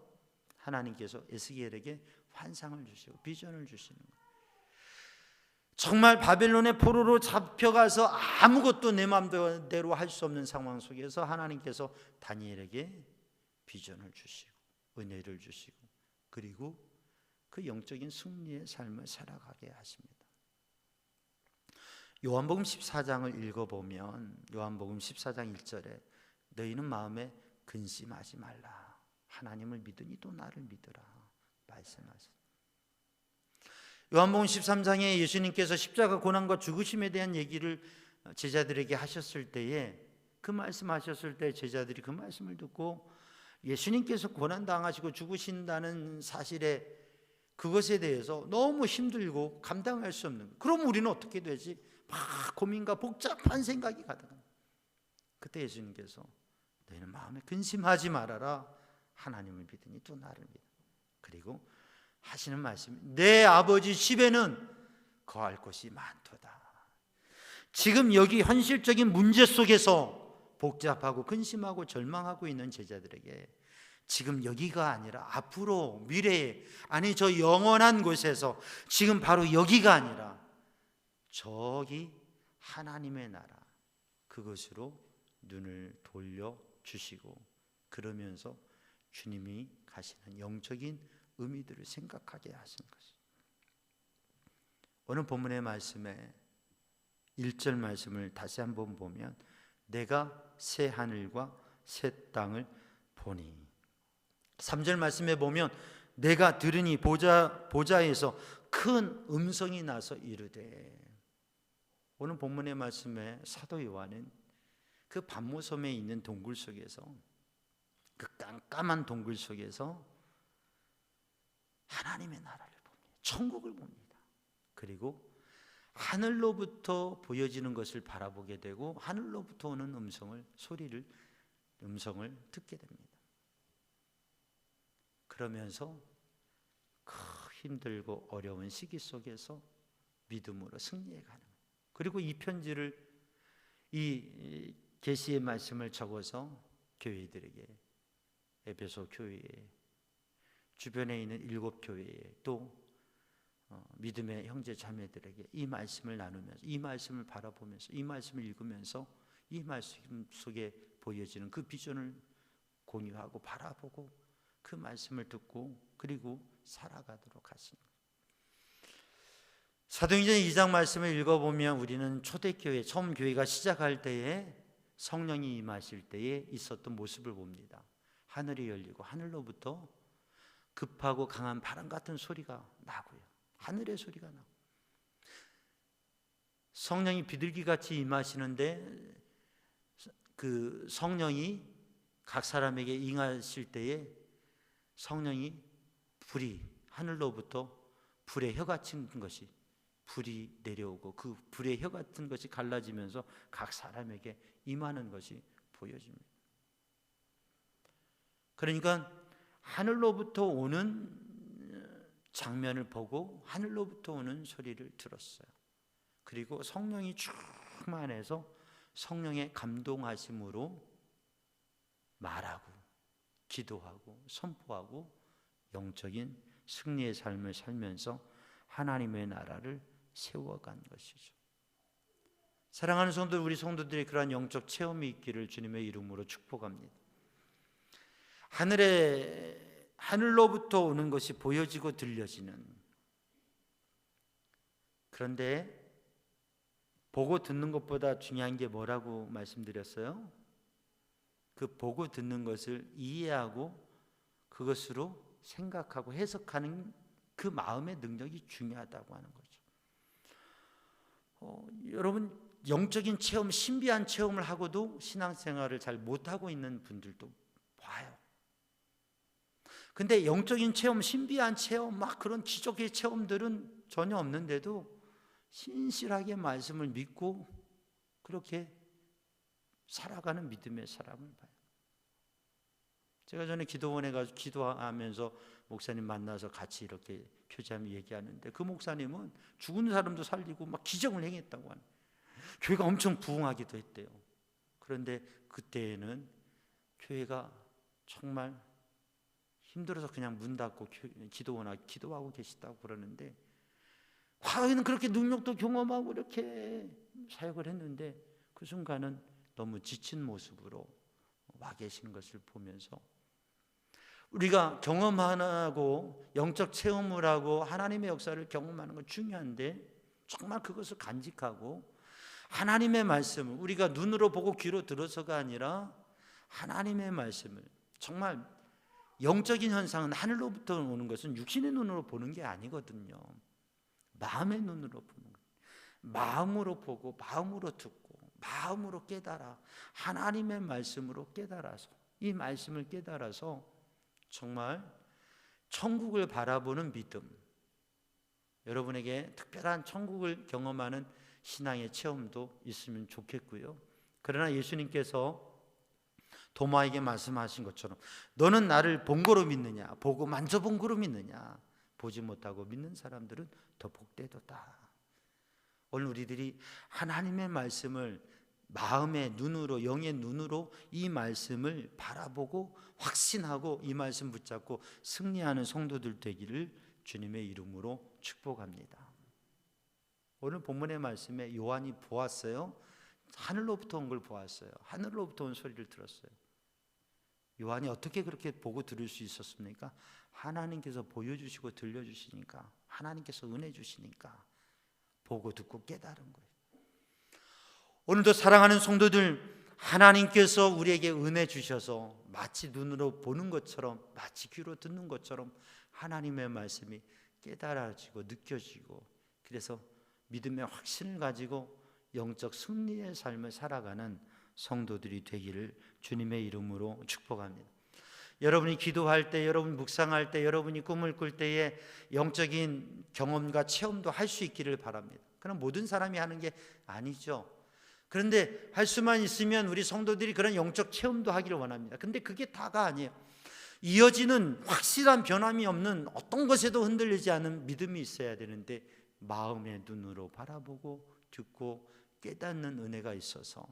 하나님께서 에스겔에게 환상을 주시고 비전을 주시는 거예요. 정말 바벨론의 포로로 잡혀가서 아무것도 내 마음대로 할 수 없는 상황 속에서 하나님께서 다니엘에게 비전을 주시고 은혜를 주시고 그리고 그 영적인 승리의 삶을 살아가게 하십니다. 요한복음 14장을 읽어보면 요한복음 14장 1절에 너희는 마음에 근심하지 말라. 하나님을 믿으니 또 나를 믿으라 말씀하셨습니다. 요한복음 13장에 예수님께서 십자가 고난과 죽으심에 대한 얘기를 제자들에게 하셨을 때에 그 말씀하셨을 때 제자들이 그 말씀을 듣고 예수님께서 고난당하시고 죽으신다는 사실에 그것에 대해서 너무 힘들고 감당할 수 없는 거예요. 그럼 우리는 어떻게 되지? 막 고민과 복잡한 생각이 가득합니다. 그때 예수님께서 너희는 마음에 근심하지 말아라. 하나님을 믿으니 또 나를 믿어. 그리고 하시는 말씀이 내 아버지 집에는 거할 곳이 많도다. 지금 여기 현실적인 문제 속에서 복잡하고 근심하고 절망하고 있는 제자들에게 지금 여기가 아니라 앞으로 미래에, 아니 저 영원한 곳에서 지금 바로 여기가 아니라 저기 하나님의 나라, 그것으로 눈을 돌려주시고 그러면서 주님이 가시는 영적인 의미들을 생각하게 하신 것입니다. 오늘 본문의 말씀에 1절 말씀을 다시 한번 보면 내가 새 하늘과 새 땅을 보니, 3절 말씀에 보면 내가 들으니 보좌에서 큰 음성이 나서 이르되, 오늘 본문의 말씀에 사도 요한은 그 반모섬에 있는 동굴 속에서, 그 깜깜한 동굴 속에서 하나님의 나라를 봅니다. 천국을 봅니다. 그리고 하늘로부터 보여지는 것을 바라보게 되고 하늘로부터 오는 음성을 듣게 됩니다. 그러면서 그 힘들고 어려운 시기 속에서 믿음으로 승리해 가는 거예요. 그리고 이 편지를, 이 계시의 말씀을 적어서 교회들에게, 에베소 교회에, 주변에 있는 7교회에, 또 믿음의 형제 자매들에게 이 말씀을 나누면서, 이 말씀을 바라보면서, 이 말씀을 읽으면서 이 말씀 속에 보여지는 그 비전을 공유하고 바라보고 그 말씀을 듣고 그리고 살아가도록 하십니다. 사도행전 2장 말씀을 읽어보면 우리는 초대교회, 처음 교회가 시작할 때에 성령이 임하실 때에 있었던 모습을 봅니다. 하늘이 열리고 하늘로부터 급하고 강한 바람 같은 소리가 나고요. 하늘의 소리가 나고, 성령이 비둘기같이 임하시는데 그 성령이 각 사람에게 임하실 때에 성령이 불이, 하늘로부터 불의 혀 같은 것이, 불이 내려오고 그 불의 혀 같은 것이 갈라지면서 각 사람에게 임하는 것이 보여집니다. 그러니까 하늘로부터 오는 장면을 보고 하늘로부터 오는 소리를 들었어요. 그리고 성령이 충만해서 성령의 감동하심으로 말하고 기도하고 선포하고 영적인 승리의 삶을 살면서 하나님의 나라를 세워간 것이죠. 사랑하는 성도들, 우리 성도들이 그러한 영적 체험이 있기를 주님의 이름으로 축복합니다. 하늘로부터 오는 것이 보여지고 들려지는, 그런데 보고 듣는 것보다 중요한 게 뭐라고 말씀드렸어요? 그 보고 듣는 것을 이해하고 그것으로 생각하고 해석하는 그 마음의 능력이 중요하다고 하는 거죠. 여러분, 영적인 체험, 신비한 체험을 하고도 신앙생활을 잘 못하고 있는 분들도 봐요. 근데 영적인 체험, 신비한 체험, 막 그런 기적의 체험들은 전혀 없는데도 신실하게 말씀을 믿고 그렇게 살아가는 믿음의 사람을 봐요. 제가 전에 기도원에 가서 기도하면서 목사님 만나서 같이 이렇게 교제하며 얘기하는데 그 목사님은 죽은 사람도 살리고 막 기적을 행했다고 하는, 교회가 엄청 부흥하기도 했대요. 그런데 그때에는 교회가 정말 힘들어서 그냥 문 닫고 기도원에 기도하고 계시다고 그러는데, 과거에는 그렇게 능력도 경험하고 이렇게 사역을 했는데 그 순간은 너무 지친 모습으로 와 계신 것을 보면서, 우리가 경험하고 영적 체험을 하고 하나님의 역사를 경험하는 건 중요한데, 정말 그것을 간직하고 하나님의 말씀을 우리가 눈으로 보고 귀로 들어서가 아니라 하나님의 말씀을, 정말 영적인 현상은 하늘로부터 오는 것은 육신의 눈으로 보는 게 아니거든요. 마음의 눈으로 보는 거예요. 마음으로 보고 마음으로 듣고 마음으로 깨달아 하나님의 말씀으로 깨달아서, 이 말씀을 깨달아서 정말 천국을 바라보는 믿음, 여러분에게 특별한 천국을 경험하는 신앙의 체험도 있으면 좋겠고요. 그러나 예수님께서 도마에게 말씀하신 것처럼 너는 나를 본 거로 믿느냐, 보고 만져본 거로 믿느냐, 보지 못하고 믿는 사람들은 더 복되도다. 오늘 우리들이 하나님의 말씀을 마음의 눈으로, 영의 눈으로 이 말씀을 바라보고 확신하고 이 말씀 붙잡고 승리하는 성도들 되기를 주님의 이름으로 축복합니다. 오늘 본문의 말씀에 요한이 보았어요. 하늘로부터 온 걸 보았어요. 하늘로부터 온 소리를 들었어요. 요한이 어떻게 그렇게 보고 들을 수 있었습니까? 하나님께서 보여주시고 들려주시니까, 하나님께서 은혜 주시니까 보고 듣고 깨달은 거예요. 오늘도 사랑하는 성도들, 하나님께서 우리에게 은혜 주셔서 마치 눈으로 보는 것처럼, 마치 귀로 듣는 것처럼 하나님의 말씀이 깨달아지고 느껴지고, 그래서 믿음의 확신을 가지고 영적 승리의 삶을 살아가는 성도들이 되기를 주님의 이름으로 축복합니다. 여러분이 기도할 때, 여러분 묵상할 때, 여러분이 꿈을 꿀 때에 영적인 경험과 체험도 할 수 있기를 바랍니다. 그럼 모든 사람이 하는 게 아니죠. 그런데 할 수만 있으면 우리 성도들이 그런 영적 체험도 하기를 원합니다. 근데 그게 다가 아니에요. 이어지는 확실한 변함이 없는, 어떤 것에도 흔들리지 않은 믿음이 있어야 되는데, 마음의 눈으로 바라보고 듣고 깨닫는 은혜가 있어서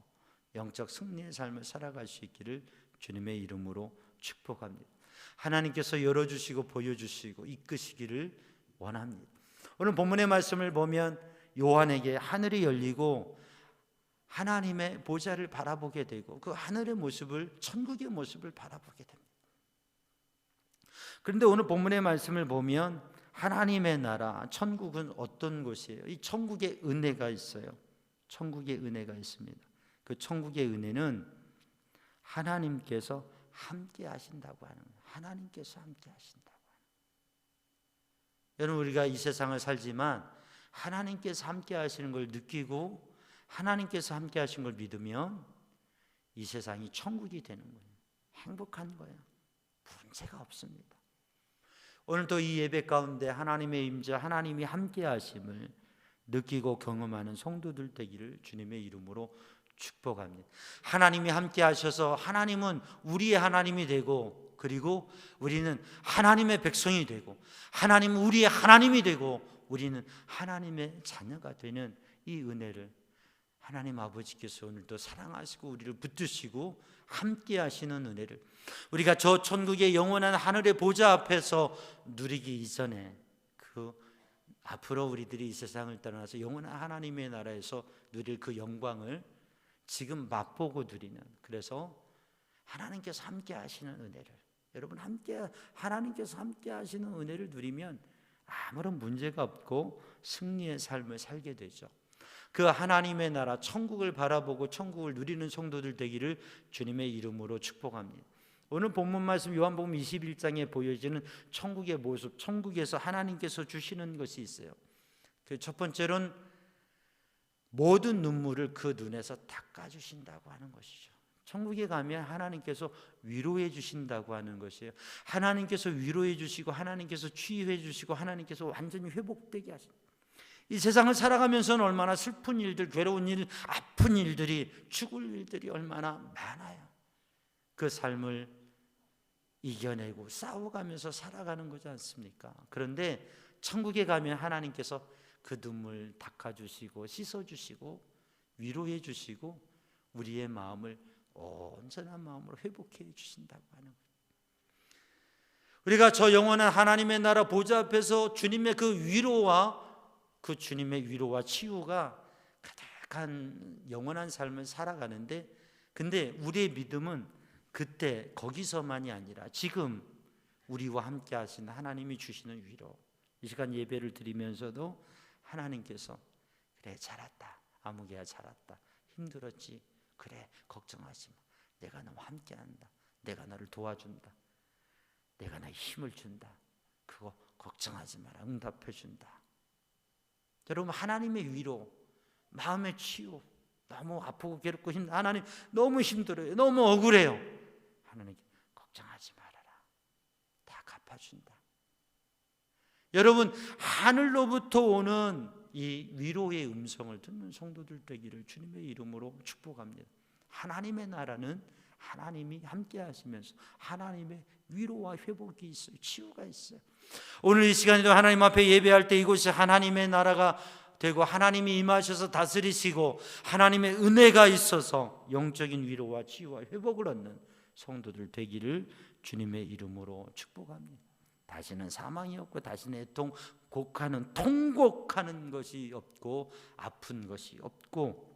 영적 승리의 삶을 살아갈 수 있기를 주님의 이름으로 축복합니다. 하나님께서 열어주시고 보여주시고 이끄시기를 원합니다. 오늘 본문의 말씀을 보면 요한에게 하늘이 열리고 하나님의 보좌를 바라보게 되고, 그 하늘의 모습을, 천국의 모습을 바라보게 됩니다. 그런데 오늘 본문의 말씀을 보면 하나님의 나라, 천국은 어떤 곳이에요? 이 천국의 은혜가 있어요. 천국의 은혜가 있습니다. 그 천국의 은혜는 하나님께서 함께 하신다고 하는 거예요. 하나님께서 함께 하신다고 하는 거예요. 여러분, 우리가 이 세상을 살지만 하나님께서 함께 하시는 걸 느끼고 하나님께서 함께 하신 걸 믿으면 이 세상이 천국이 되는 거예요. 행복한 거예요. 문제가 없습니다. 오늘도 이 예배 가운데 하나님의 임재, 하나님이 함께 하심을 느끼고 경험하는 성도들 되기를 주님의 이름으로 축복합니다. 하나님이 함께 하셔서 하나님은 우리의 하나님이 되고, 그리고 우리는 하나님의 백성이 되고, 하나님은 우리의 하나님이 되고, 우리는 하나님의 자녀가 되는 이 은혜를 하나님 아버지께서 오늘도 사랑하시고 우리를 붙드시고 함께 하시는 은혜를 우리가 저 천국의 영원한 하늘의 보좌 앞에서 누리기 이전에, 그 앞으로 우리들이 이 세상을 떠나서 영원한 하나님의 나라에서 누릴 그 영광을 지금 맛보고 누리는, 그래서 하나님께서 함께 하시는 은혜를, 여러분 하나님께서 함께 하시는 은혜를 누리면 아무런 문제가 없고 승리의 삶을 살게 되죠. 그 하나님의 나라 천국을 바라보고 천국을 누리는 성도들 되기를 주님의 이름으로 축복합니다. 오늘 본문 말씀 요한복음 21장에 보여지는 천국의 모습, 천국에서 하나님께서 주시는 것이 있어요. 그 첫 번째로는 모든 눈물을 그 눈에서 닦아주신다고 하는 것이죠. 천국에 가면 하나님께서 위로해 주신다고 하는 것이에요. 하나님께서 위로해 주시고 하나님께서 치유해 주시고 하나님께서 완전히 회복되게 하십니다. 이 세상을 살아가면서는 얼마나 슬픈 일들, 괴로운 일, 아픈 일들이, 죽을 일들이 얼마나 많아요. 그 삶을 이겨내고 싸워가면서 살아가는 거지 않습니까? 그런데 천국에 가면 하나님께서 그 눈물 닦아주시고 씻어주시고 위로해 주시고 우리의 마음을 온전한 마음으로 회복해 주신다고 하는 거예요. 우리가 저 영원한 하나님의 나라 보좌 앞에서 주님의 그 주님의 위로와 치유가 가득한 영원한 삶을 살아가는데, 근데 우리의 믿음은 그때 거기서만이 아니라 지금 우리와 함께 하신 하나님이 주시는 위로, 이 시간 예배를 드리면서도 하나님께서 그래 잘했다, 아무개야 잘했다, 힘들었지, 그래 걱정하지 마, 내가 너와 함께한다, 내가 너를 도와준다, 내가 너에 힘을 준다, 그거 걱정하지 마라, 응답해 준다. 여러분, 하나님의 위로, 마음의 치유, 너무 아프고 괴롭고 하나님 너무 힘들어요, 너무 억울해요, 하나님 걱정하지 말아라, 다 갚아준다. 여러분, 하늘로부터 오는 이 위로의 음성을 듣는 성도들 되기를 주님의 이름으로 축복합니다. 하나님의 나라는 하나님이 함께 하시면서 하나님의 위로와 회복이 있어요. 치유가 있어요. 오늘 이 시간에도 하나님 앞에 예배할 때 이곳이 하나님의 나라가 되고 하나님이 임하셔서 다스리시고 하나님의 은혜가 있어서 영적인 위로와 치유와 회복을 얻는 성도들 되기를 주님의 이름으로 축복합니다. 다시는 사망이 없고 다시는 통곡하는 것이 없고 아픈 것이 없고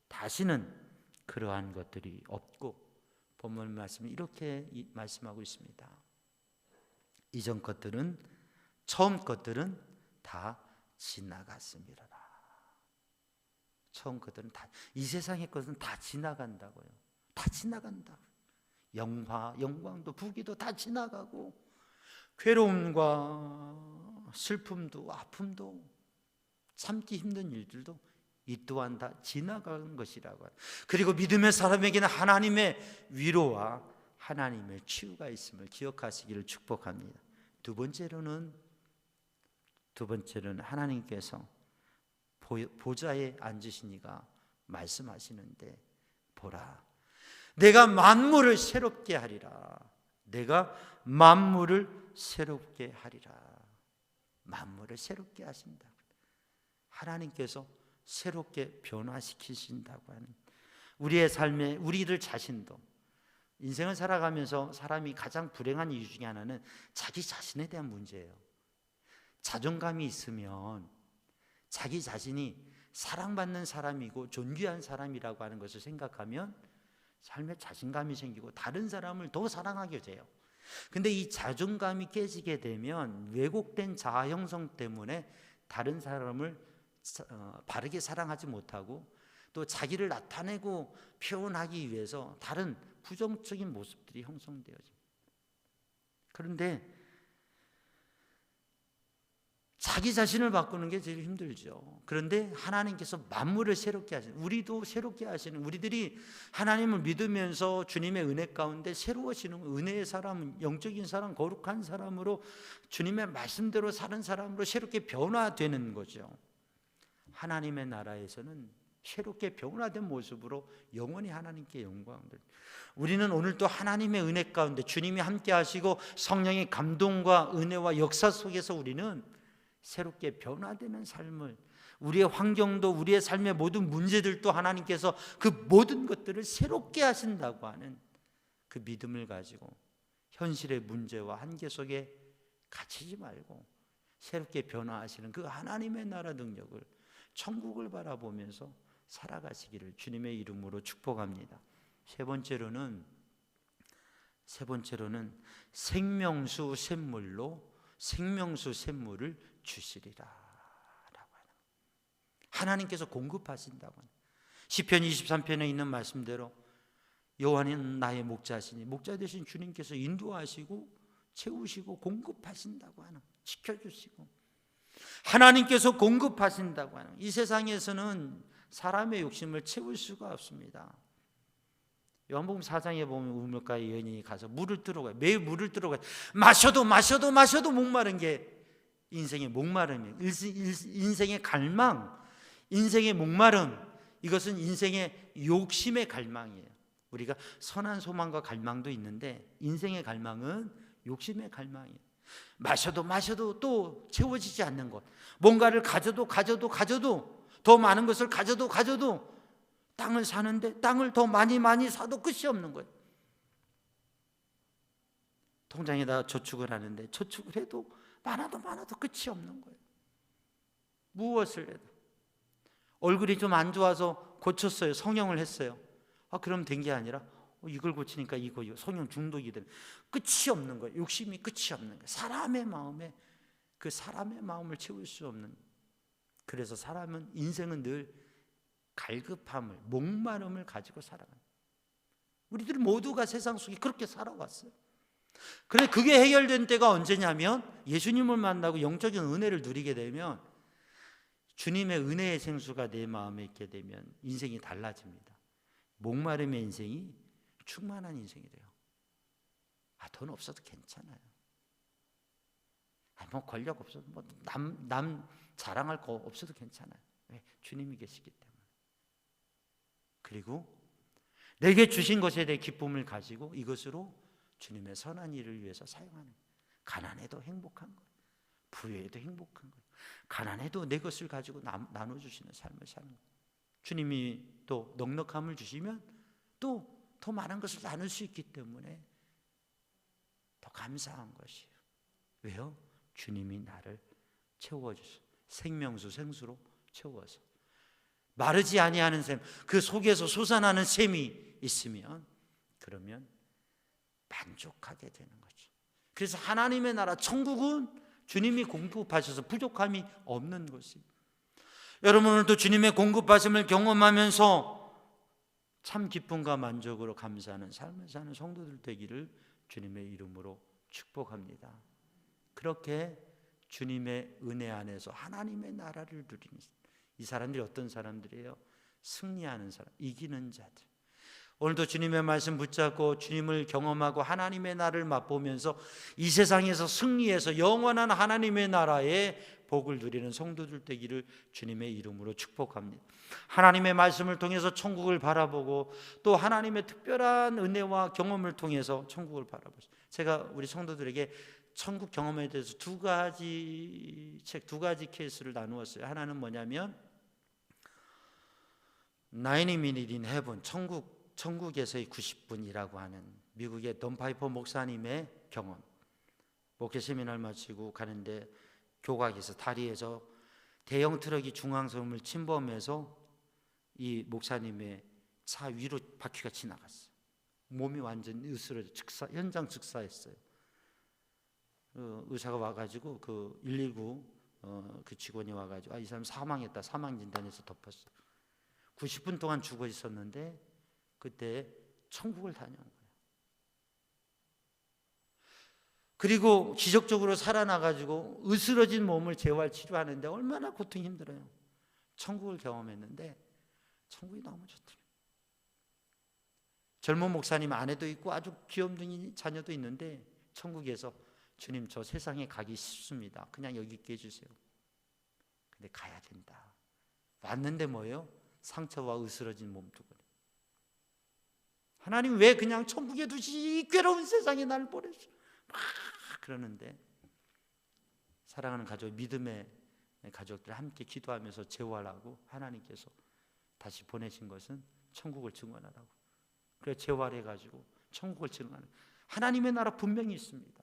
다시는 그러한 것들이 없고, 본문 말씀은 이렇게 말씀하고 있습니다. 이전 것들은, 처음 것들은 다 지나갔습니다. 처음 것들은 다, 이 세상의 것은 다 지나간다고요. 다 지나간다고요. 영광도 부귀도 다 지나가고, 괴로움과 슬픔도 아픔도 참기 힘든 일들도 이 또한 다 지나간 것이라고. 그리고 믿음의 사람에게는 하나님의 위로와 하나님의 치유가 있음을 기억하시기를 축복합니다. 두 번째로는 하나님께서 보좌에 앉으시니가 말씀하시는데, 보라, 내가 만물을 새롭게 하리라. 내가 만물을 새롭게 하리라. 만물을 새롭게 하신다. 하나님께서 새롭게 변화시키신다고 하는, 우리의 삶에 우리들 자신도, 인생을 살아가면서 사람이 가장 불행한 이유 중에 하나는 자기 자신에 대한 문제예요. 자존감이 있으면 자기 자신이 사랑받는 사람이고 존귀한 사람이라고 하는 것을 생각하면 삶에 자신감이 생기고 다른 사람을 더 사랑하게 돼요. 근데 이 자존감이 깨지게 되면 왜곡된 자아 형성 때문에 다른 사람을 바르게 사랑하지 못하고 또 자기를 나타내고 표현하기 위해서 다른 부정적인 모습들이 형성되어집니다. 그런데 자기 자신을 바꾸는 게 제일 힘들죠. 그런데 하나님께서 만물을 새롭게 하시는, 우리도 새롭게 하시는, 우리들이 하나님을 믿으면서 주님의 은혜 가운데 새로워지는, 은혜의 사람, 영적인 사람, 거룩한 사람으로 주님의 말씀대로 사는 사람으로 새롭게 변화되는 거죠. 하나님의 나라에서는 새롭게 변화된 모습으로 영원히 하나님께 영광을. 우리는 오늘 또 하나님의 은혜 가운데 주님이 함께 하시고 성령의 감동과 은혜와 역사 속에서 우리는 새롭게 변화되는 삶을, 우리의 환경도 우리의 삶의 모든 문제들도 하나님께서 그 모든 것들을 새롭게 하신다고 하는 그 믿음을 가지고 현실의 문제와 한계 속에 갇히지 말고 새롭게 변화하시는 그 하나님의 나라 능력을, 천국을 바라보면서 살아가시기를 주님의 이름으로 축복합니다. 세 번째로는 생명수 샘물로 생명수 샘물을 주시리라 라고 하는, 하나님께서 공급하신다고 합니다. 시편 23편에 있는 말씀대로 여호와는 나의 목자시니 목자 되신 주님께서 인도하시고 채우시고 공급하신다고 하는, 지켜주시고 하나님께서 공급하신다고 하는, 이 세상에서는 사람의 욕심을 채울 수가 없습니다. 요한복음 4장에 보면 우물가에 여인이 가서 물을 들어가요. 매일 물을 들어가요. 마셔도 목마른 게 인생의 목마름이에요. 인생의 갈망, 인생의 목마름, 이것은 인생의 욕심의 갈망이에요. 우리가 선한 소망과 갈망도 있는데 인생의 갈망은 욕심의 갈망이에요. 마셔도 또 채워지지 않는 것, 뭔가를 가져도 더 많은 것을 가져도 땅을 사는데 땅을 더 많이 사도 끝이 없는 거예요. 통장에다 저축을 하는데 저축을 해도 많아도 끝이 없는 거예요. 무엇을 해도. 얼굴이 좀 안 좋아서 고쳤어요. 성형을 했어요. 그럼 된 게 아니라 이걸 고치니까 이거 성형 중독이 되면 끝이 없는 거예요. 욕심이 끝이 없는 거예요. 사람의 마음에 그 사람의 마음을 채울 수 없는. 그래서 인생은 늘 갈급함을, 목마름을 가지고 살아가요. 우리들 모두가 세상 속에 그렇게 살아왔어요. 그래, 그게 해결된 때가 언제냐면 예수님을 만나고 영적인 은혜를 누리게 되면, 주님의 은혜의 생수가 내 마음에 있게 되면 인생이 달라집니다. 목마름의 인생이 충만한 인생이 돼요. 돈 없어도 괜찮아요. 뭐 권력 없어도, 뭐 남 자랑할 거 없어도 괜찮아요. 왜? 주님이 계시기 때문에. 그리고 내게 주신 것에 대해 기쁨을 가지고 이것으로 주님의 선한 일을 위해서 사용하는, 가난해도 행복한 거예요. 부유해도 행복한 거예요. 가난해도 내 것을 가지고 나눠주시는 삶을 사는 거예요. 주님이 또 넉넉함을 주시면 또 더 많은 것을 나눌 수 있기 때문에 더 감사한 것이에요. 왜요? 주님이 나를 채워주셔. 생수로 채워서 마르지 아니하는 샘, 그 속에서 솟아나는 샘이 있으면 그러면 만족하게 되는 거죠. 그래서 하나님의 나라 천국은 주님이 공급하셔서 부족함이 없는 것이에요. 여러분, 오늘도 주님의 공급하심을 경험하면서 참 기쁨과 만족으로 감사하는 삶을 사는 성도들 되기를 주님의 이름으로 축복합니다. 그렇게 주님의 은혜 안에서 하나님의 나라를 누리는 이 사람들이 어떤 사람들이에요? 승리하는 사람, 이기는 자들. 오늘도 주님의 말씀 붙잡고 주님을 경험하고 하나님의 나라를 맛보면서 이 세상에서 승리해서 영원한 하나님의 나라의 복을 누리는 성도들 되기를 주님의 이름으로 축복합니다. 하나님의 말씀을 통해서 천국을 바라보고 또 하나님의 특별한 은혜와 경험을 통해서 천국을 바라보죠. 제가 우리 성도들에게 천국 경험에 대해서 두 가지 케이스를 나누었어요. 하나는 뭐냐면 90 minutes in heaven, 천국에서의 90분이라고 하는 미국의 돈 파이퍼 목사님의 경험. 목회 세미나를 마치고 가는데 교각에서 다리에서 대형 트럭이 중앙섬을 침범해서 이 목사님의 차 위로 바퀴가 지나갔어요. 몸이 완전 으스러져 현장 즉사했어요. 의사가 와가지고 그 119 그 직원이 와가지고 이 사람 사망했다, 사망 진단해서 덮었어요. 90분 동안 죽어 있었는데 그때 천국을 다녀온 거예요. 그리고 기적적으로 살아나가지고 으스러진 몸을 재활 치료하는데 얼마나 고통이 힘들어요. 천국을 경험했는데 천국이 너무 좋더라고요. 젊은 목사님 아내도 있고 아주 귀염둥이 자녀도 있는데 천국에서 주님, 저 세상에 가기 쉽습니다. 그냥 여기 있게 해주세요. 근데 가야 된다. 왔는데 뭐예요? 상처와 으스러진 몸뚱아리. 하나님 왜 그냥 천국에 두시, 이 괴로운 세상에 나를 보내시오? 막 그러는데 사랑하는 가족, 믿음의 가족들 함께 기도하면서 재활하고 하나님께서 다시 보내신 것은 천국을 증언하라고. 그래서 재활해가지고 천국을 증언하는, 하나님의 나라 분명히 있습니다.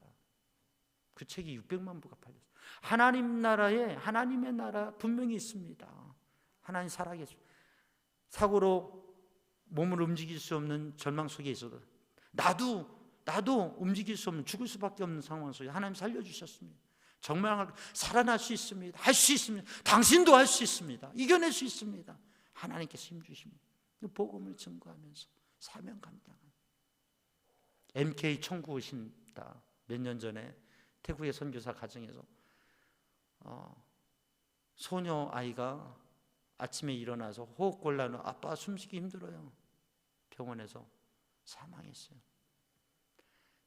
그 책이 600만 부가 팔렸어요. 하나님의 나라 분명히 있습니다. 하나님 살아계십니다. 사고로 몸을 움직일 수 없는 절망 속에 있어도 나도 움직일 수 없는, 죽을 수밖에 없는 상황 속에 하나님 살려주셨습니다. 정말 살아날 수 있습니다. 할 수 있습니다. 당신도 할 수 있습니다. 이겨낼 수 있습니다. 하나님께서 힘주십니다. 복음을 증거하면서 사명 감당한 MK 천국 오신다. 몇 년 전에 태국의 선교사 가정에서 소녀 아이가 아침에 일어나서 호흡곤란으로 아빠 숨쉬기 힘들어요. 병원에서 사망했어요.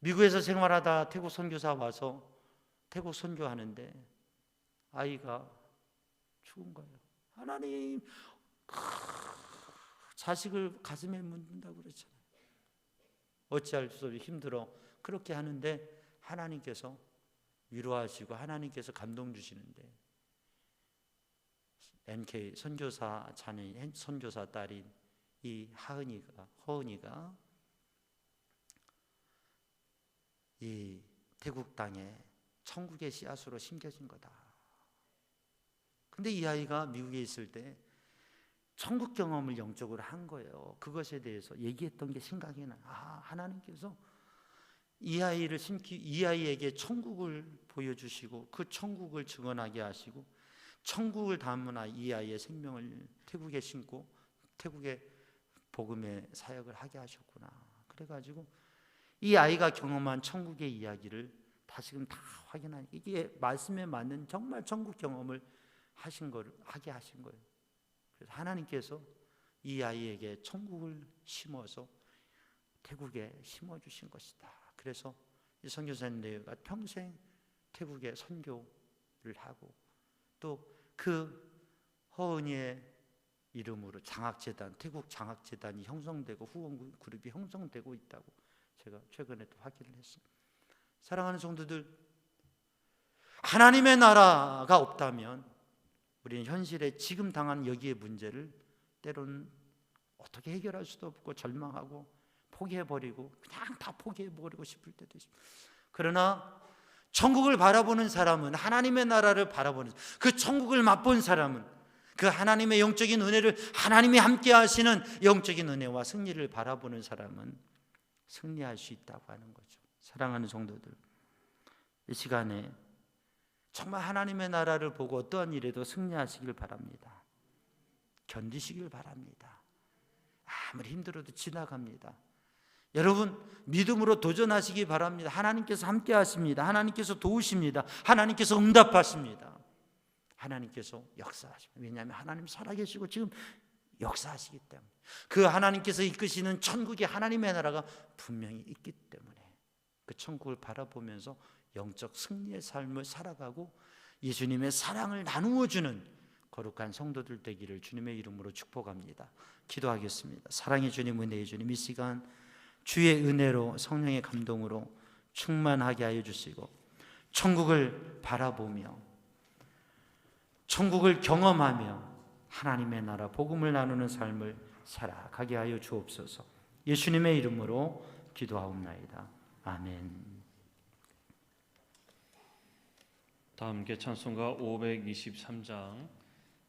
미국에서 생활하다 태국 선교사 와서 태국 선교하는데 아이가 죽은 거예요. 하나님, 자식을 가슴에 묻는다고 그러잖아요. 어찌할 수 없이 힘들어. 그렇게 하는데 하나님께서 위로하시고 하나님께서 감동 주시는데 NK 선교사 자녀인 선교사 딸인 이 허은이가 이 태국 땅에 천국의 씨앗으로 심겨진 거다. 근데 이 아이가 미국에 있을 때 천국 경험을 영적으로 한 거예요. 그것에 대해서 얘기했던 게 생각이 나요. 하나님께서 이 아이에게 천국을 보여주시고 그 천국을 증언하게 하시고 천국을 담은 이 아이의 생명을 태국에 심고 태국의 복음의 사역을 하게 하셨구나. 그래가지고 이 아이가 경험한 천국의 이야기를 다시금 다 확인하니 이게 말씀에 맞는 정말 천국 경험을 하게 하신 거예요. 그래서 하나님께서 이 아이에게 천국을 심어서 태국에 심어주신 것이다. 그래서 이 선교사님들과 평생 태국에 선교를 하고 또 그 허은이의 이름으로 장학재단, 태국 장학재단이 형성되고 후원 그룹이 형성되고 있다고 제가 최근에 또 확인을 했습니다. 사랑하는 성도들, 하나님의 나라가 없다면 우리는 현실에 지금 당한 여기의 문제를 때로는 어떻게 해결할 수도 없고 절망하고 포기해버리고 그냥 다 포기해버리고 싶을 때도 있습니다. 그러나 천국을 바라보는 사람은, 하나님의 나라를 바라보는, 그 천국을 맛본 사람은, 그 하나님의 영적인 은혜를, 하나님이 함께 하시는 영적인 은혜와 승리를 바라보는 사람은 승리할 수 있다고 하는 거죠. 사랑하는 성도들, 이 시간에 정말 하나님의 나라를 보고 어떠한 일에도 승리하시길 바랍니다. 견디시길 바랍니다. 아무리 힘들어도 지나갑니다. 여러분, 믿음으로 도전하시기 바랍니다. 하나님께서 함께 하십니다. 하나님께서 도우십니다. 하나님께서 응답하십니다. 하나님께서 역사하십니다. 왜냐하면 하나님 살아계시고 지금 역사하시기 때문에, 그 하나님께서 이끄시는 천국의 하나님의 나라가 분명히 있기 때문에 그 천국을 바라보면서 영적 승리의 삶을 살아가고 예수님의 사랑을 나누어주는 거룩한 성도들 되기를 주님의 이름으로 축복합니다. 기도하겠습니다. 사랑의 주님, 은혜의 주님, 이 시간 주의 은혜로 성령의 감동으로 충만하게 하여 주시고 천국을 바라보며 천국을 경험하며 하나님의 나라 복음을 나누는 삶을 살아가게 하여 주옵소서. 예수님의 이름으로 기도하옵나이다. 아멘. 다 함께 찬송가 523장,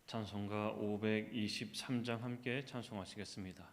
찬송가 523장 함께 찬송하시겠습니다.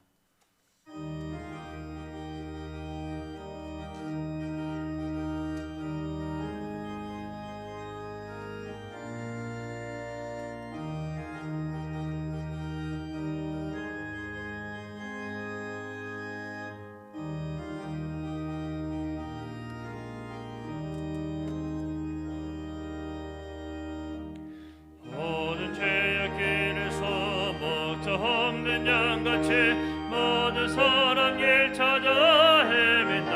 모든 죄악 길에서 목자 없는 양같이 모든 사람 길 찾아 헤맨다.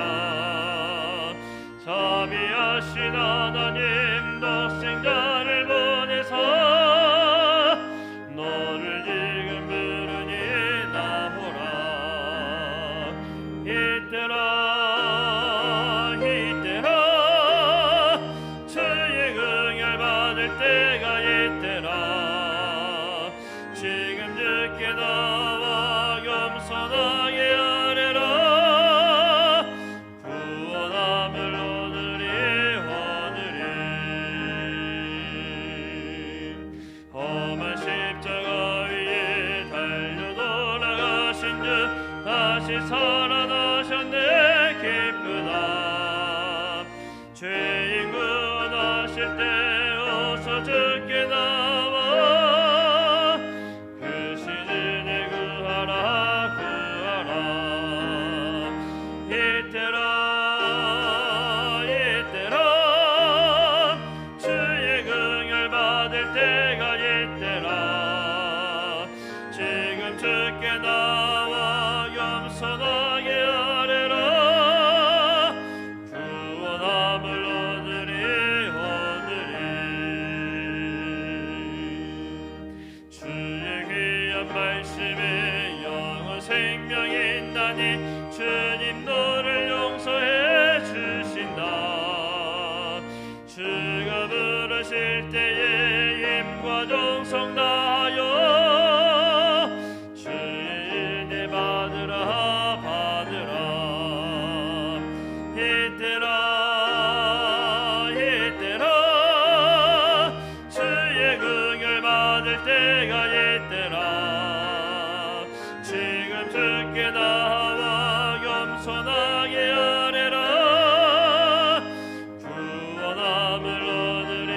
자비하신 하나님 독생자를 보내사 너를 지금 부르니 나오라. 이때라 이때라 주의 응을 받을 때가 이때라. 지금 주께 나와 겸손하게 아뢰라. 구원함을 오늘이 험한 십자가 위에 달려 돌아가신 주 다시 살아나셨네. 기쁘다. 죄인 구원하실 때 말씀에 영원 생명이 있나니 주님 너를 용서해 주신다. 주가 부르실 때에 힘과 정성 다하여 주의 은혜 받으라 받으라. 이때라 주의 긍휼 받을 때가 이때라. 지금 주께 나와 겸손하게 아뢰라. 구원함을 얻으리.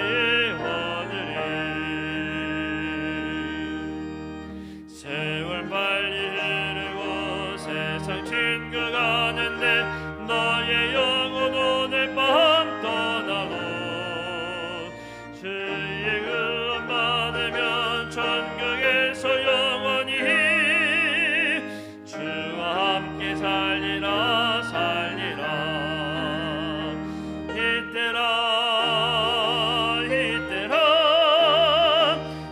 세월 빨리 흐르고 세상 증거가는데 너의 영혼 오늘 밤 떠나고 주의 구원 받으면 천국에서 영원히 주와 함께 살리라 살리라. 이때라